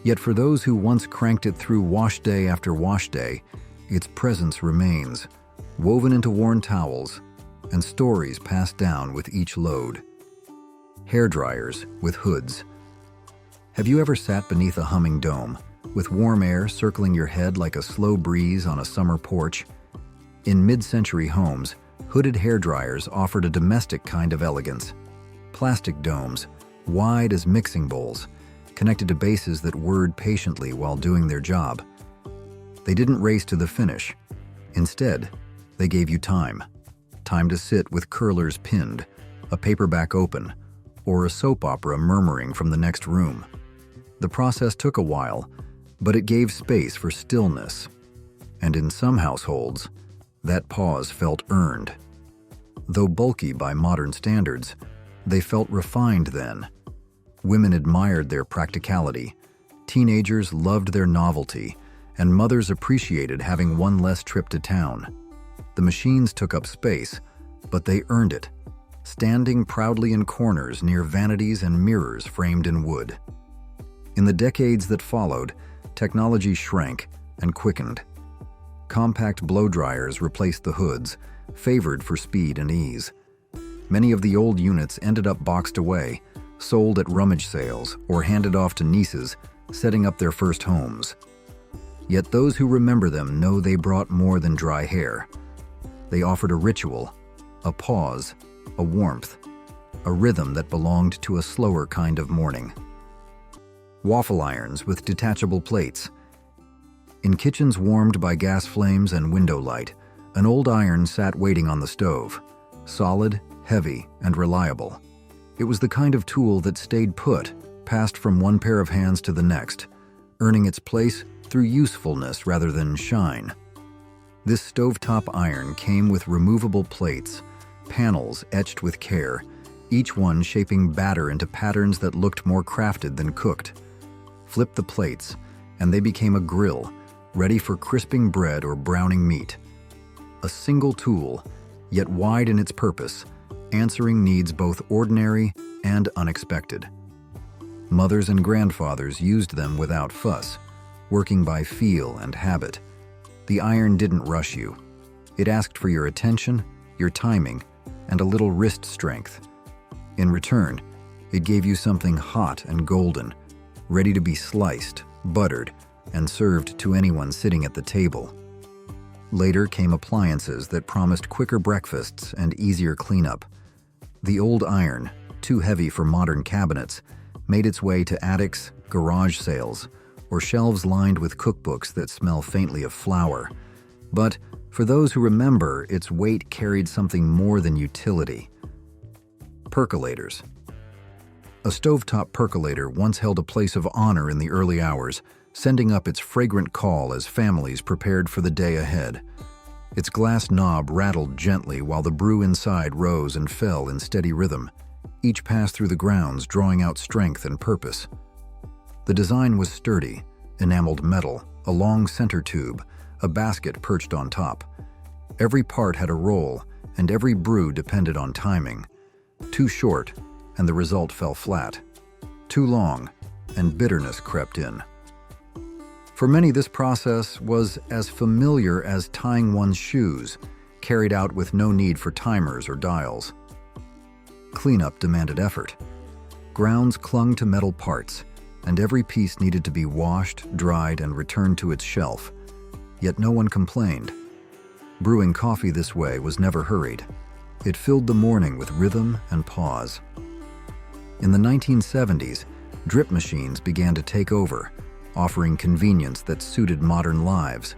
Yet for those who once cranked it through wash day after wash day, its presence remains, woven into worn towels, and stories passed down with each load. Hair dryers with hoods. Have you ever sat beneath a humming dome, with warm air circling your head like a slow breeze on a summer porch? In mid-century homes, hooded hair dryers offered a domestic kind of elegance. Plastic domes, wide as mixing bowls, connected to bases that whirred patiently while doing their job. They didn't race to the finish. Instead, they gave you time. Time to sit with curlers pinned, a paperback open, or a soap opera murmuring from the next room. The process took a while, but it gave space for stillness. And in some households, that pause felt earned. Though bulky by modern standards, they felt refined then. Women admired their practicality, teenagers loved their novelty, and mothers appreciated having one less trip to town. The machines took up space, but they earned it, standing proudly in corners near vanities and mirrors framed in wood. In the decades that followed, technology shrank and quickened. Compact blow dryers replaced the hoods, favored for speed and ease. Many of the old units ended up boxed away, sold at rummage sales, or handed off to nieces, setting up their first homes. Yet those who remember them know they brought more than dry hair. They offered a ritual, a pause, a warmth, a rhythm that belonged to a slower kind of morning. Waffle irons with detachable plates. In kitchens warmed by gas flames and window light, an old iron sat waiting on the stove, solid, heavy, and reliable. It was the kind of tool that stayed put, passed from one pair of hands to the next, earning its place through usefulness rather than shine. This stovetop iron came with removable plates, panels etched with care, each one shaping batter into patterns that looked more crafted than cooked. Flip the plates, and they became a grill, ready for crisping bread or browning meat. A single tool, yet wide in its purpose, answering needs both ordinary and unexpected. Mothers and grandfathers used them without fuss, working by feel and habit. The iron didn't rush you. It asked for your attention, your timing, and a little wrist strength. In return, it gave you something hot and golden, ready to be sliced, buttered, and served to anyone sitting at the table. Later came appliances that promised quicker breakfasts and easier cleanup. The old iron, too heavy for modern cabinets, made its way to attics, garage sales, or shelves lined with cookbooks that smell faintly of flour. But for those who remember, its weight carried something more than utility. Percolators. A stovetop percolator once held a place of honor in the early hours, sending up its fragrant call as families prepared for the day ahead. Its glass knob rattled gently while the brew inside rose and fell in steady rhythm. Each pass through the grounds drawing out strength and purpose. The design was sturdy, enameled metal, a long center tube, a basket perched on top. Every part had a role, and every brew depended on timing. Too short, and the result fell flat. Too long, and bitterness crept in. For many, this process was as familiar as tying one's shoes, carried out with no need for timers or dials. Cleanup demanded effort. Grounds clung to metal parts, and every piece needed to be washed, dried, and returned to its shelf. Yet no one complained. Brewing coffee this way was never hurried. It filled the morning with rhythm and pause. In the 1970s, drip machines began to take over, offering convenience that suited modern lives.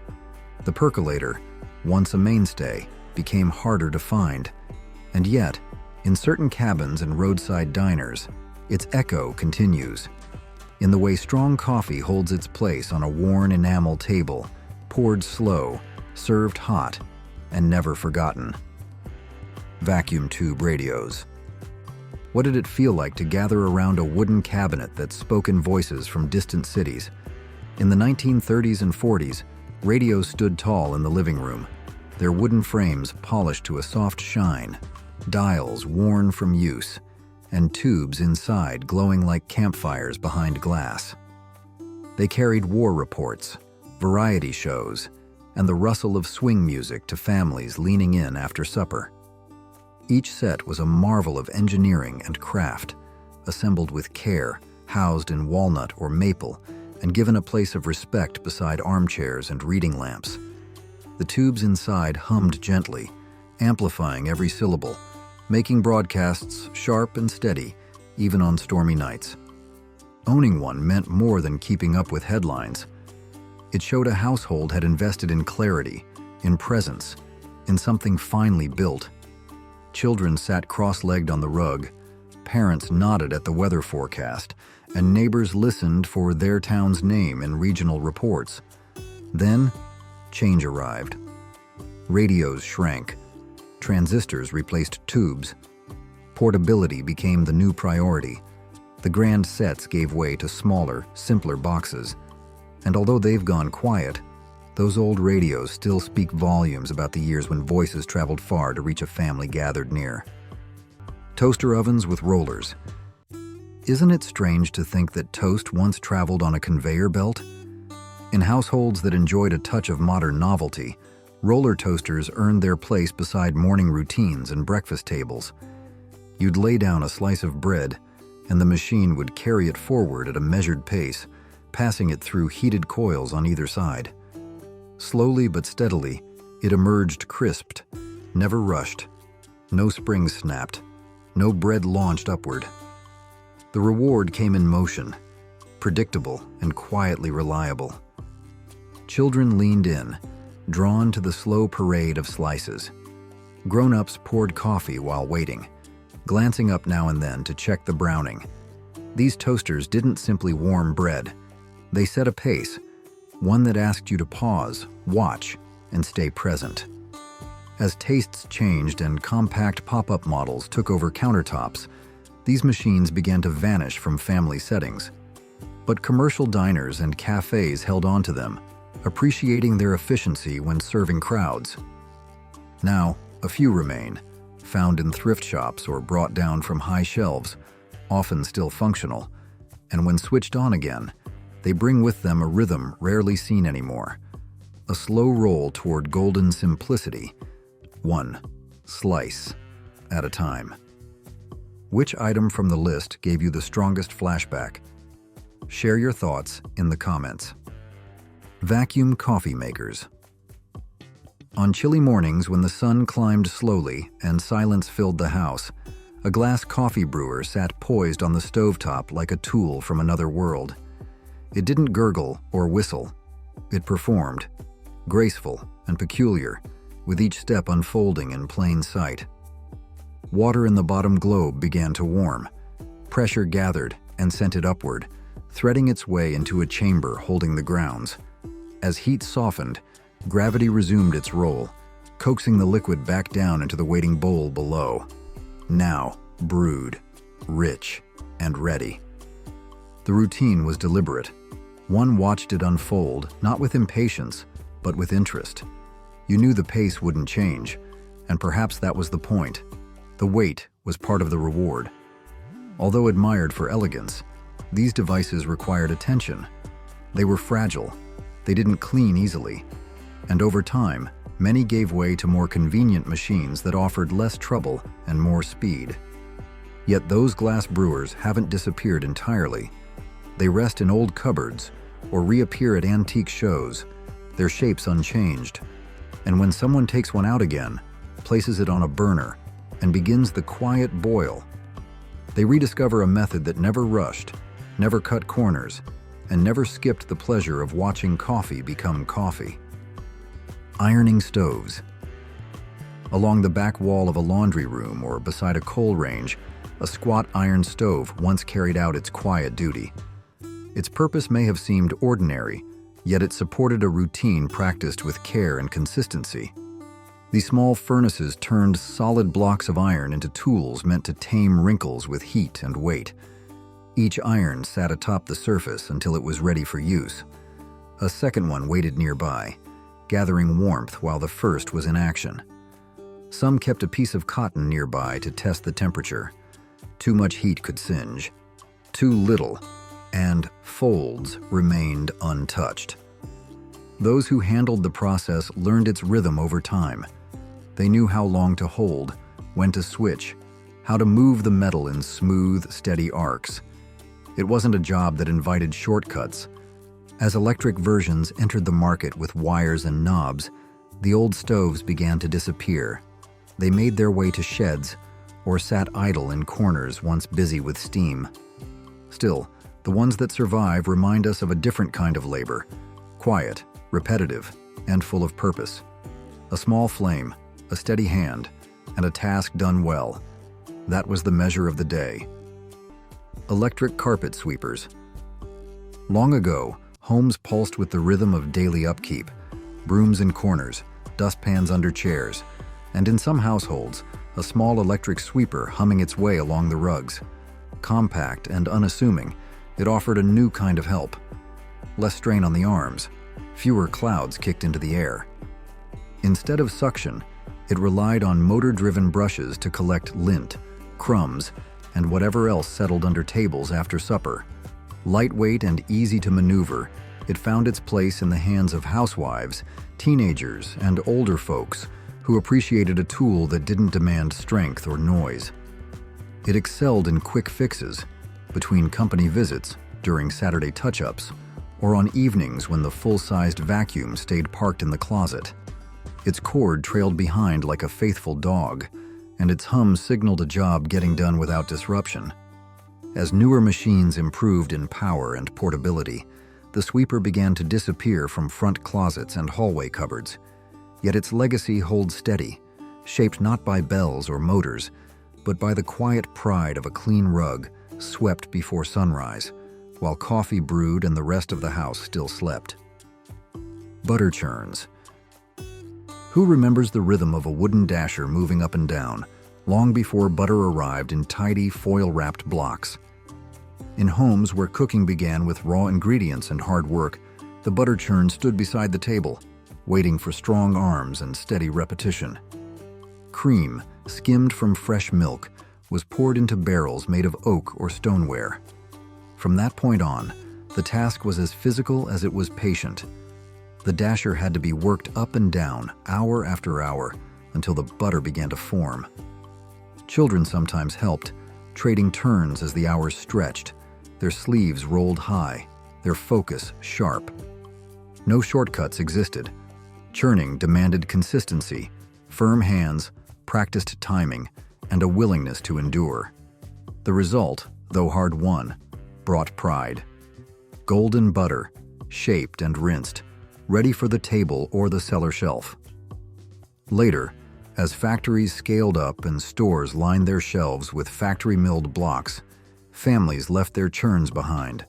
The percolator, once a mainstay, became harder to find. And yet, in certain cabins and roadside diners, its echo continues. In the way strong coffee holds its place on a worn enamel table, poured slow, served hot, and never forgotten. Vacuum tube radios. What did it feel like to gather around a wooden cabinet that spoke in voices from distant cities? In the 1930s and 40s, radios stood tall in the living room, their wooden frames polished to a soft shine, dials worn from use, and tubes inside glowing like campfires behind glass. They carried war reports, variety shows, and the rustle of swing music to families leaning in after supper. Each set was a marvel of engineering and craft, assembled with care, housed in walnut or maple, and given a place of respect beside armchairs and reading lamps. The tubes inside hummed gently, amplifying every syllable, making broadcasts sharp and steady, even on stormy nights. Owning one meant more than keeping up with headlines. It showed a household had invested in clarity, in presence, in something finely built. Children sat cross-legged on the rug, parents nodded at the weather forecast, and neighbors listened for their town's name in regional reports. Then, change arrived. Radios shrank. Transistors replaced tubes. Portability became the new priority. The grand sets gave way to smaller, simpler boxes. And although they've gone quiet, those old radios still speak volumes about the years when voices traveled far to reach a family gathered near. Toaster ovens with rollers. Isn't it strange to think that toast once traveled on a conveyor belt? In households that enjoyed a touch of modern novelty, roller toasters earned their place beside morning routines and breakfast tables. You'd lay down a slice of bread, and the machine would carry it forward at a measured pace, passing it through heated coils on either side. Slowly but steadily, it emerged crisped, never rushed. No springs snapped, no bread launched upward. The reward came in motion, predictable and quietly reliable. Children leaned in, drawn to the slow parade of slices. Grown-ups poured coffee while waiting, glancing up now and then to check the browning. These toasters didn't simply warm bread. They set a pace, one that asked you to pause, watch, and stay present. As tastes changed and compact pop-up models took over countertops, these machines began to vanish from family settings. But commercial diners and cafes held on to them, appreciating their efficiency when serving crowds. Now, a few remain, found in thrift shops or brought down from high shelves, often still functional, and when switched on again, they bring with them a rhythm rarely seen anymore, a slow roll toward golden simplicity, one slice at a time. Which item from the list gave you the strongest flashback? Share your thoughts in the comments. Vacuum coffee makers. On chilly mornings when the sun climbed slowly and silence filled the house, a glass coffee brewer sat poised on the stovetop like a tool from another world. It didn't gurgle or whistle. It performed, graceful and peculiar, with each step unfolding in plain sight. Water in the bottom globe began to warm. Pressure gathered and sent it upward, threading its way into a chamber holding the grounds. As heat softened, gravity resumed its role, coaxing the liquid back down into the waiting bowl below. Now, brewed, rich, and ready. The routine was deliberate. One watched it unfold, not with impatience, but with interest. You knew the pace wouldn't change, and perhaps that was the point. The wait was part of the reward. Although admired for elegance, these devices required attention. They were fragile, they didn't clean easily, and over time, many gave way to more convenient machines that offered less trouble and more speed. Yet those glass brewers haven't disappeared entirely. They rest in old cupboards or reappear at antique shows, their shapes unchanged. And when someone takes one out again, places it on a burner, and begins the quiet boil, they rediscover a method that never rushed, never cut corners, and never skipped the pleasure of watching coffee become coffee. Ironing stoves. Along the back wall of a laundry room or beside a coal range, a squat iron stove once carried out its quiet duty. Its purpose may have seemed ordinary, yet it supported a routine practiced with care and consistency. These small furnaces turned solid blocks of iron into tools meant to tame wrinkles with heat and weight. Each iron sat atop the surface until it was ready for use. A second one waited nearby, gathering warmth while the first was in action. Some kept a piece of cotton nearby to test the temperature. Too much heat could singe. Too little, and folds remained untouched. Those who handled the process learned its rhythm over time. They knew how long to hold, when to switch, how to move the metal in smooth, steady arcs. It wasn't a job that invited shortcuts. As electric versions entered the market with wires and knobs, the old stoves began to disappear. They made their way to sheds or sat idle in corners once busy with steam. Still, the ones that survive remind us of a different kind of labor, quiet, repetitive, and full of purpose. A small flame, a steady hand, and a task done well. That was the measure of the day. Electric carpet sweepers. Long ago, homes pulsed with the rhythm of daily upkeep, brooms in corners, dustpans under chairs, and in some households, a small electric sweeper humming its way along the rugs. Compact and unassuming, it offered a new kind of help. Less strain on the arms, fewer clouds kicked into the air. Instead of suction, it relied on motor-driven brushes to collect lint, crumbs, and whatever else settled under tables after supper. Lightweight and easy to maneuver, it found its place in the hands of housewives, teenagers, and older folks who appreciated a tool that didn't demand strength or noise. It excelled in quick fixes, between company visits, during Saturday touch-ups, or on evenings when the full-sized vacuum stayed parked in the closet. Its cord trailed behind like a faithful dog, and its hum signaled a job getting done without disruption. As newer machines improved in power and portability, the sweeper began to disappear from front closets and hallway cupboards. Yet its legacy holds steady, shaped not by bells or motors, but by the quiet pride of a clean rug swept before sunrise, while coffee brewed and the rest of the house still slept. Butter churns. Who remembers the rhythm of a wooden dasher moving up and down, long before butter arrived in tidy, foil-wrapped blocks? In homes where cooking began with raw ingredients and hard work, the butter churn stood beside the table, waiting for strong arms and steady repetition. Cream, skimmed from fresh milk, was poured into barrels made of oak or stoneware. From that point on, the task was as physical as it was patient. The dasher had to be worked up and down, hour after hour, until the butter began to form. Children sometimes helped, trading turns as the hours stretched, their sleeves rolled high, their focus sharp. No shortcuts existed. Churning demanded consistency, firm hands, practiced timing, and a willingness to endure. The result, though hard-won, brought pride. Golden butter, shaped and rinsed, ready for the table or the cellar shelf. Later, as factories scaled up and stores lined their shelves with factory-milled blocks, families left their churns behind.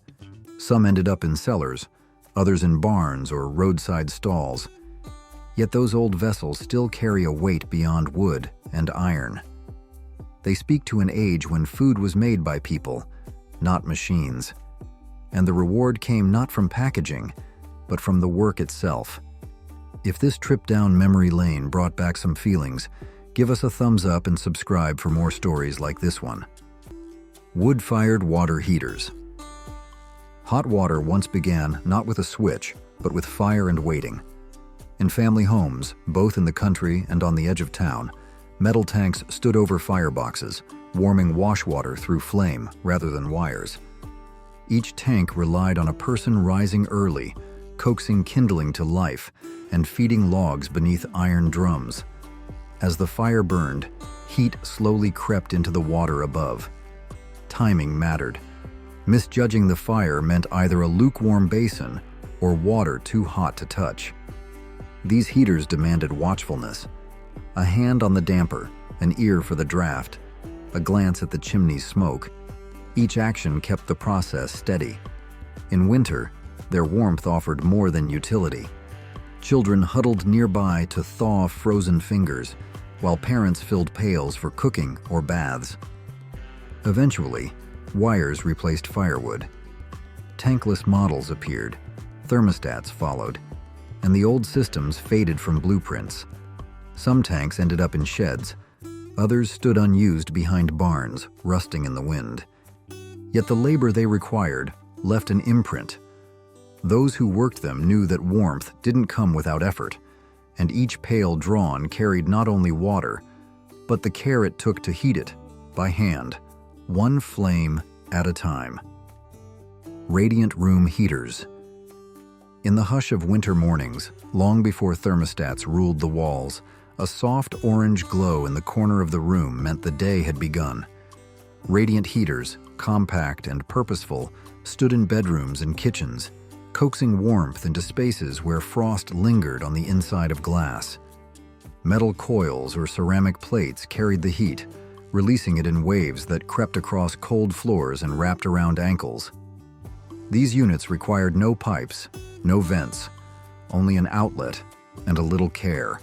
Some ended up in cellars, others in barns or roadside stalls. Yet those old vessels still carry a weight beyond wood and iron. They speak to an age when food was made by people, not machines. And the reward came not from packaging, but from the work itself. If this trip down memory lane brought back some feelings, give us a thumbs up and subscribe for more stories like this one. Wood-fired water heaters. Hot water once began not with a switch, but with fire and waiting. In family homes, both in the country and on the edge of town, metal tanks stood over fireboxes, warming wash water through flame rather than wires. Each tank relied on a person rising early, coaxing kindling to life, and feeding logs beneath iron drums. As the fire burned, heat slowly crept into the water above. Timing mattered. Misjudging the fire meant either a lukewarm basin or water too hot to touch. These heaters demanded watchfulness. A hand on the damper, an ear for the draft, a glance at the chimney's smoke. Each action kept the process steady. In winter, their warmth offered more than utility. Children huddled nearby to thaw frozen fingers, while parents filled pails for cooking or baths. Eventually, wires replaced firewood. Tankless models appeared, thermostats followed, and the old systems faded from blueprints. Some tanks ended up in sheds, others stood unused behind barns, rusting in the wind. Yet the labor they required left an imprint. Those who worked them knew that warmth didn't come without effort, and each pail drawn carried not only water, but the care it took to heat it by hand, one flame at a time. Radiant room heaters. In the hush of winter mornings, long before thermostats ruled the walls, a soft orange glow in the corner of the room meant the day had begun. Radiant heaters, compact and purposeful, stood in bedrooms and kitchens, coaxing warmth into spaces where frost lingered on the inside of glass. Metal coils or ceramic plates carried the heat, releasing it in waves that crept across cold floors and wrapped around ankles. These units required no pipes, no vents, only an outlet and a little care.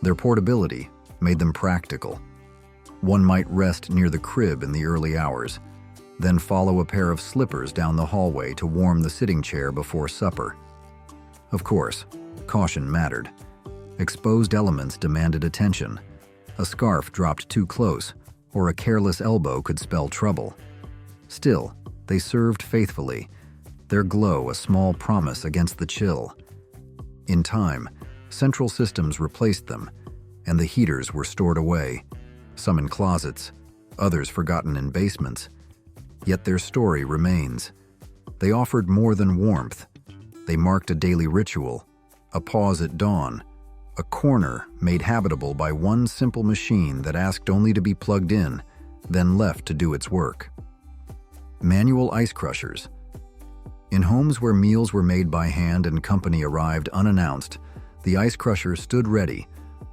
Their portability made them practical. One might rest near the crib in the early hours, then follow a pair of slippers down the hallway to warm the sitting chair before supper. Of course, caution mattered. Exposed elements demanded attention. A scarf dropped too close, or a careless elbow could spell trouble. Still, they served faithfully, their glow a small promise against the chill. In time, central systems replaced them, and the heaters were stored away, some in closets, others forgotten in basements. Yet their story remains. They offered more than warmth. They marked a daily ritual, a pause at dawn, a corner made habitable by one simple machine that asked only to be plugged in, then left to do its work. Manual ice crushers. In homes where meals were made by hand and company arrived unannounced, the ice crusher stood ready,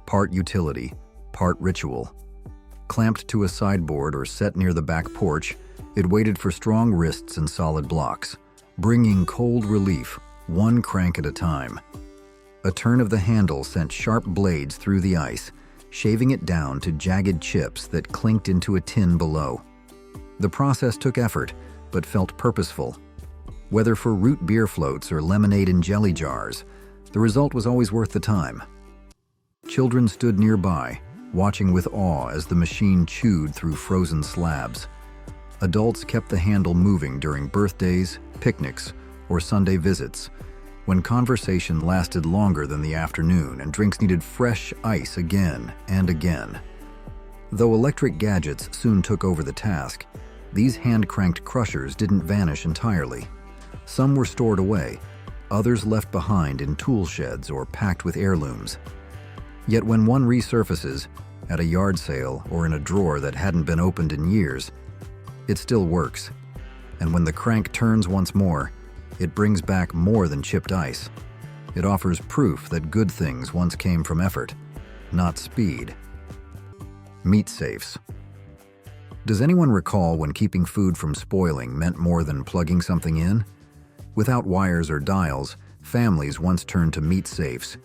part utility, part ritual. Clamped to a sideboard or set near the back porch, it waited for strong wrists and solid blocks, bringing cold relief, one crank at a time. A turn of the handle sent sharp blades through the ice, shaving it down to jagged chips that clinked into a tin below. The process took effort, but felt purposeful. Whether for root beer floats or lemonade in jelly jars, the result was always worth the time. Children stood nearby, watching with awe as the machine chewed through frozen slabs. Adults kept the handle moving during birthdays, picnics, or Sunday visits, when conversation lasted longer than the afternoon and drinks needed fresh ice again and again. Though electric gadgets soon took over the task, these hand-cranked crushers didn't vanish entirely. Some were stored away, others left behind in tool sheds or packed with heirlooms. Yet when one resurfaces, at a yard sale or in a drawer that hadn't been opened in years, it still works. And when the crank turns once more, it brings back more than chipped ice. It offers proof that good things once came from effort, not speed. Meat safes. Does anyone recall when keeping food from spoiling meant more than plugging something in? Without wires or dials, families once turned to meat safes,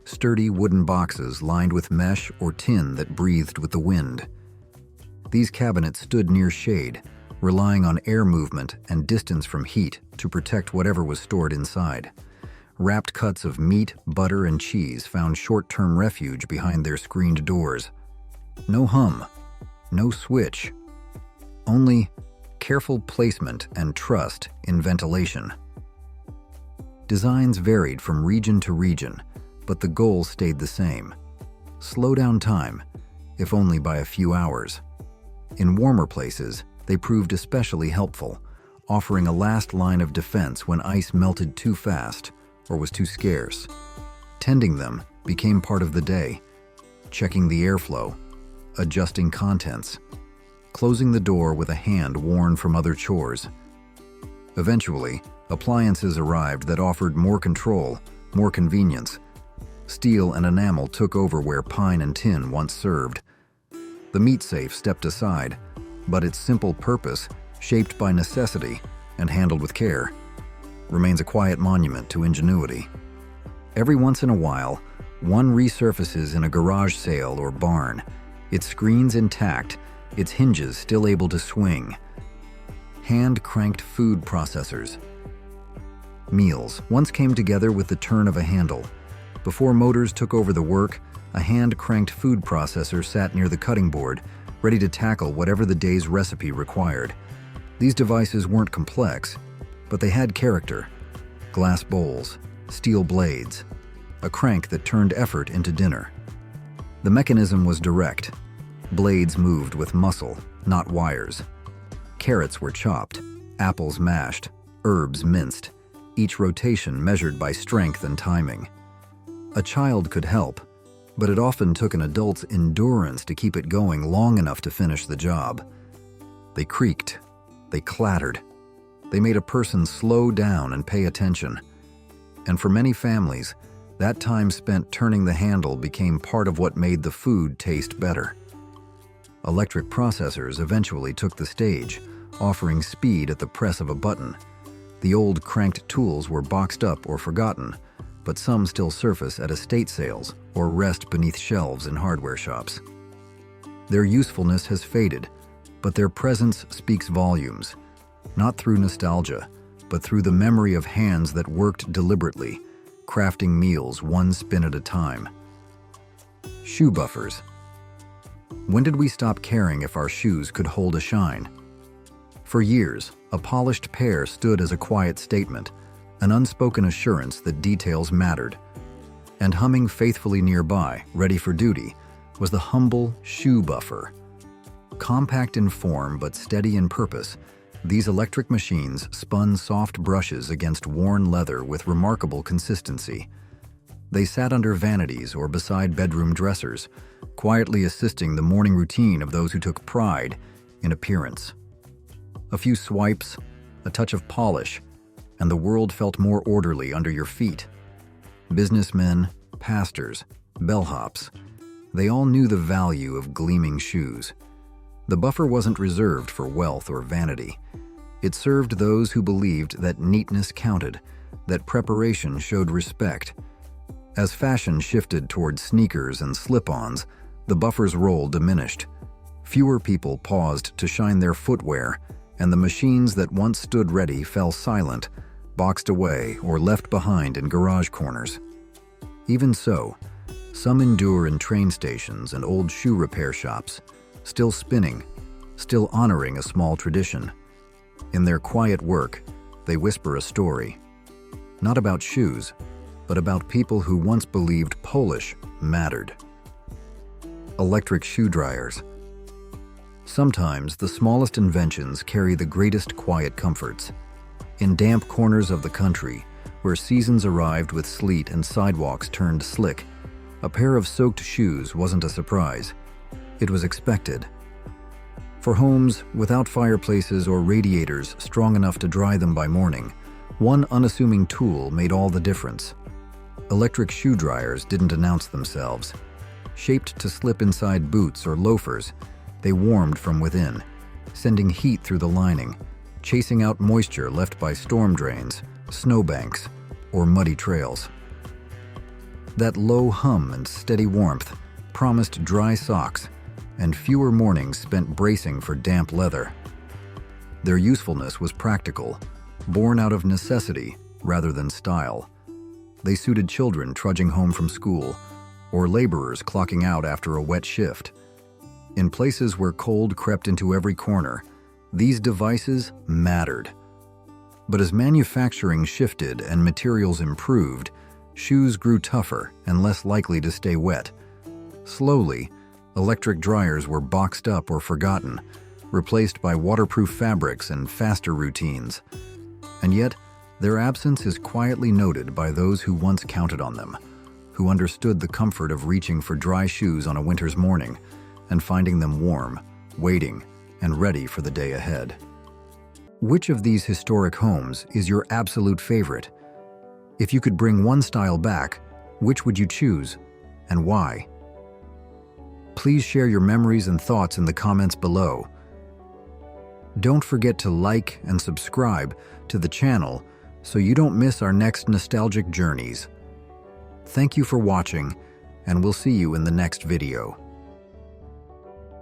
sturdy wooden boxes lined with mesh or tin that breathed with the wind. These cabinets stood near shade, relying on air movement and distance from heat to protect whatever was stored inside. Wrapped cuts of meat, butter, and cheese found short-term refuge behind their screened doors. No hum, no switch, only careful placement and trust in ventilation. Designs varied from region to region, but the goal stayed the same. Slow down time, if only by a few hours. In warmer places, they proved especially helpful, offering a last line of defense when ice melted too fast or was too scarce. Tending them became part of the day, checking the airflow, adjusting contents, closing the door with a hand worn from other chores, Eventually, appliances arrived that offered more control, more convenience. Steel and enamel took over where pine and tin once served. The meat safe stepped aside, but its simple purpose, shaped by necessity and handled with care, remains a quiet monument to ingenuity. Every once in a while, one resurfaces in a garage sale or barn, its screens intact, its hinges still able to swing. Hand-cranked food processors. Meals once came together with the turn of a handle. Before motors took over the work, a hand-cranked food processor sat near the cutting board, ready to tackle whatever the day's recipe required. These devices weren't complex, but they had character. Glass bowls, steel blades, a crank that turned effort into dinner. The mechanism was direct. Blades moved with muscle, not wires. Carrots were chopped, apples mashed, herbs minced, each rotation measured by strength and timing. A child could help, but it often took an adult's endurance to keep it going long enough to finish the job. They creaked, they clattered, they made a person slow down and pay attention. And for many families, that time spent turning the handle became part of what made the food taste better. Electric processors eventually took the stage, offering speed at the press of a button. The old cranked tools were boxed up or forgotten, but some still surface at estate sales or rest beneath shelves in hardware shops. Their usefulness has faded, but their presence speaks volumes, not through nostalgia, but through the memory of hands that worked deliberately, crafting meals one spin at a time. Shoe buffers. When did we stop caring if our shoes could hold a shine? For years, a polished pair stood as a quiet statement, an unspoken assurance that details mattered. And humming faithfully nearby, ready for duty, was the humble shoe buffer. Compact in form but steady in purpose, these electric machines spun soft brushes against worn leather with remarkable consistency. They sat under vanities or beside bedroom dressers, quietly assisting the morning routine of those who took pride in appearance. A few swipes, a touch of polish, and the world felt more orderly under your feet. Businessmen, pastors, bellhops, they all knew the value of gleaming shoes. The buffer wasn't reserved for wealth or vanity. It served those who believed that neatness counted, that preparation showed respect. As fashion shifted toward sneakers and slip-ons, the buffer's role diminished. Fewer people paused to shine their footwear, and the machines that once stood ready fell silent, boxed away or left behind in garage corners. Even so, some endure in train stations and old shoe repair shops, still spinning, still honoring a small tradition. In their quiet work, they whisper a story, not about shoes, but about people who once believed polish mattered. Electric shoe dryers. Sometimes the smallest inventions carry the greatest quiet comforts. In damp corners of the country, where seasons arrived with sleet and sidewalks turned slick, a pair of soaked shoes wasn't a surprise. It was expected. For homes without fireplaces or radiators strong enough to dry them by morning, one unassuming tool made all the difference. Electric shoe dryers didn't announce themselves. Shaped to slip inside boots or loafers, they warmed from within, sending heat through the lining, chasing out moisture left by storm drains, snowbanks, or muddy trails. That low hum and steady warmth promised dry socks and fewer mornings spent bracing for damp leather. Their usefulness was practical, born out of necessity rather than style. They suited children trudging home from school or laborers clocking out after a wet shift. In places where cold crept into every corner, these devices mattered. But as manufacturing shifted and materials improved, shoes grew tougher and less likely to stay wet. Slowly, electric dryers were boxed up or forgotten, replaced by waterproof fabrics and faster routines. And yet, their absence is quietly noted by those who once counted on them, who understood the comfort of reaching for dry shoes on a winter's morning and finding them warm, waiting, and ready for the day ahead. Which of these historic homes is your absolute favorite? If you could bring one style back, which would you choose, and why? Please share your memories and thoughts in the comments below. Don't forget to like and subscribe to the channel so you don't miss our next nostalgic journeys. Thank you for watching, and we'll see you in the next video.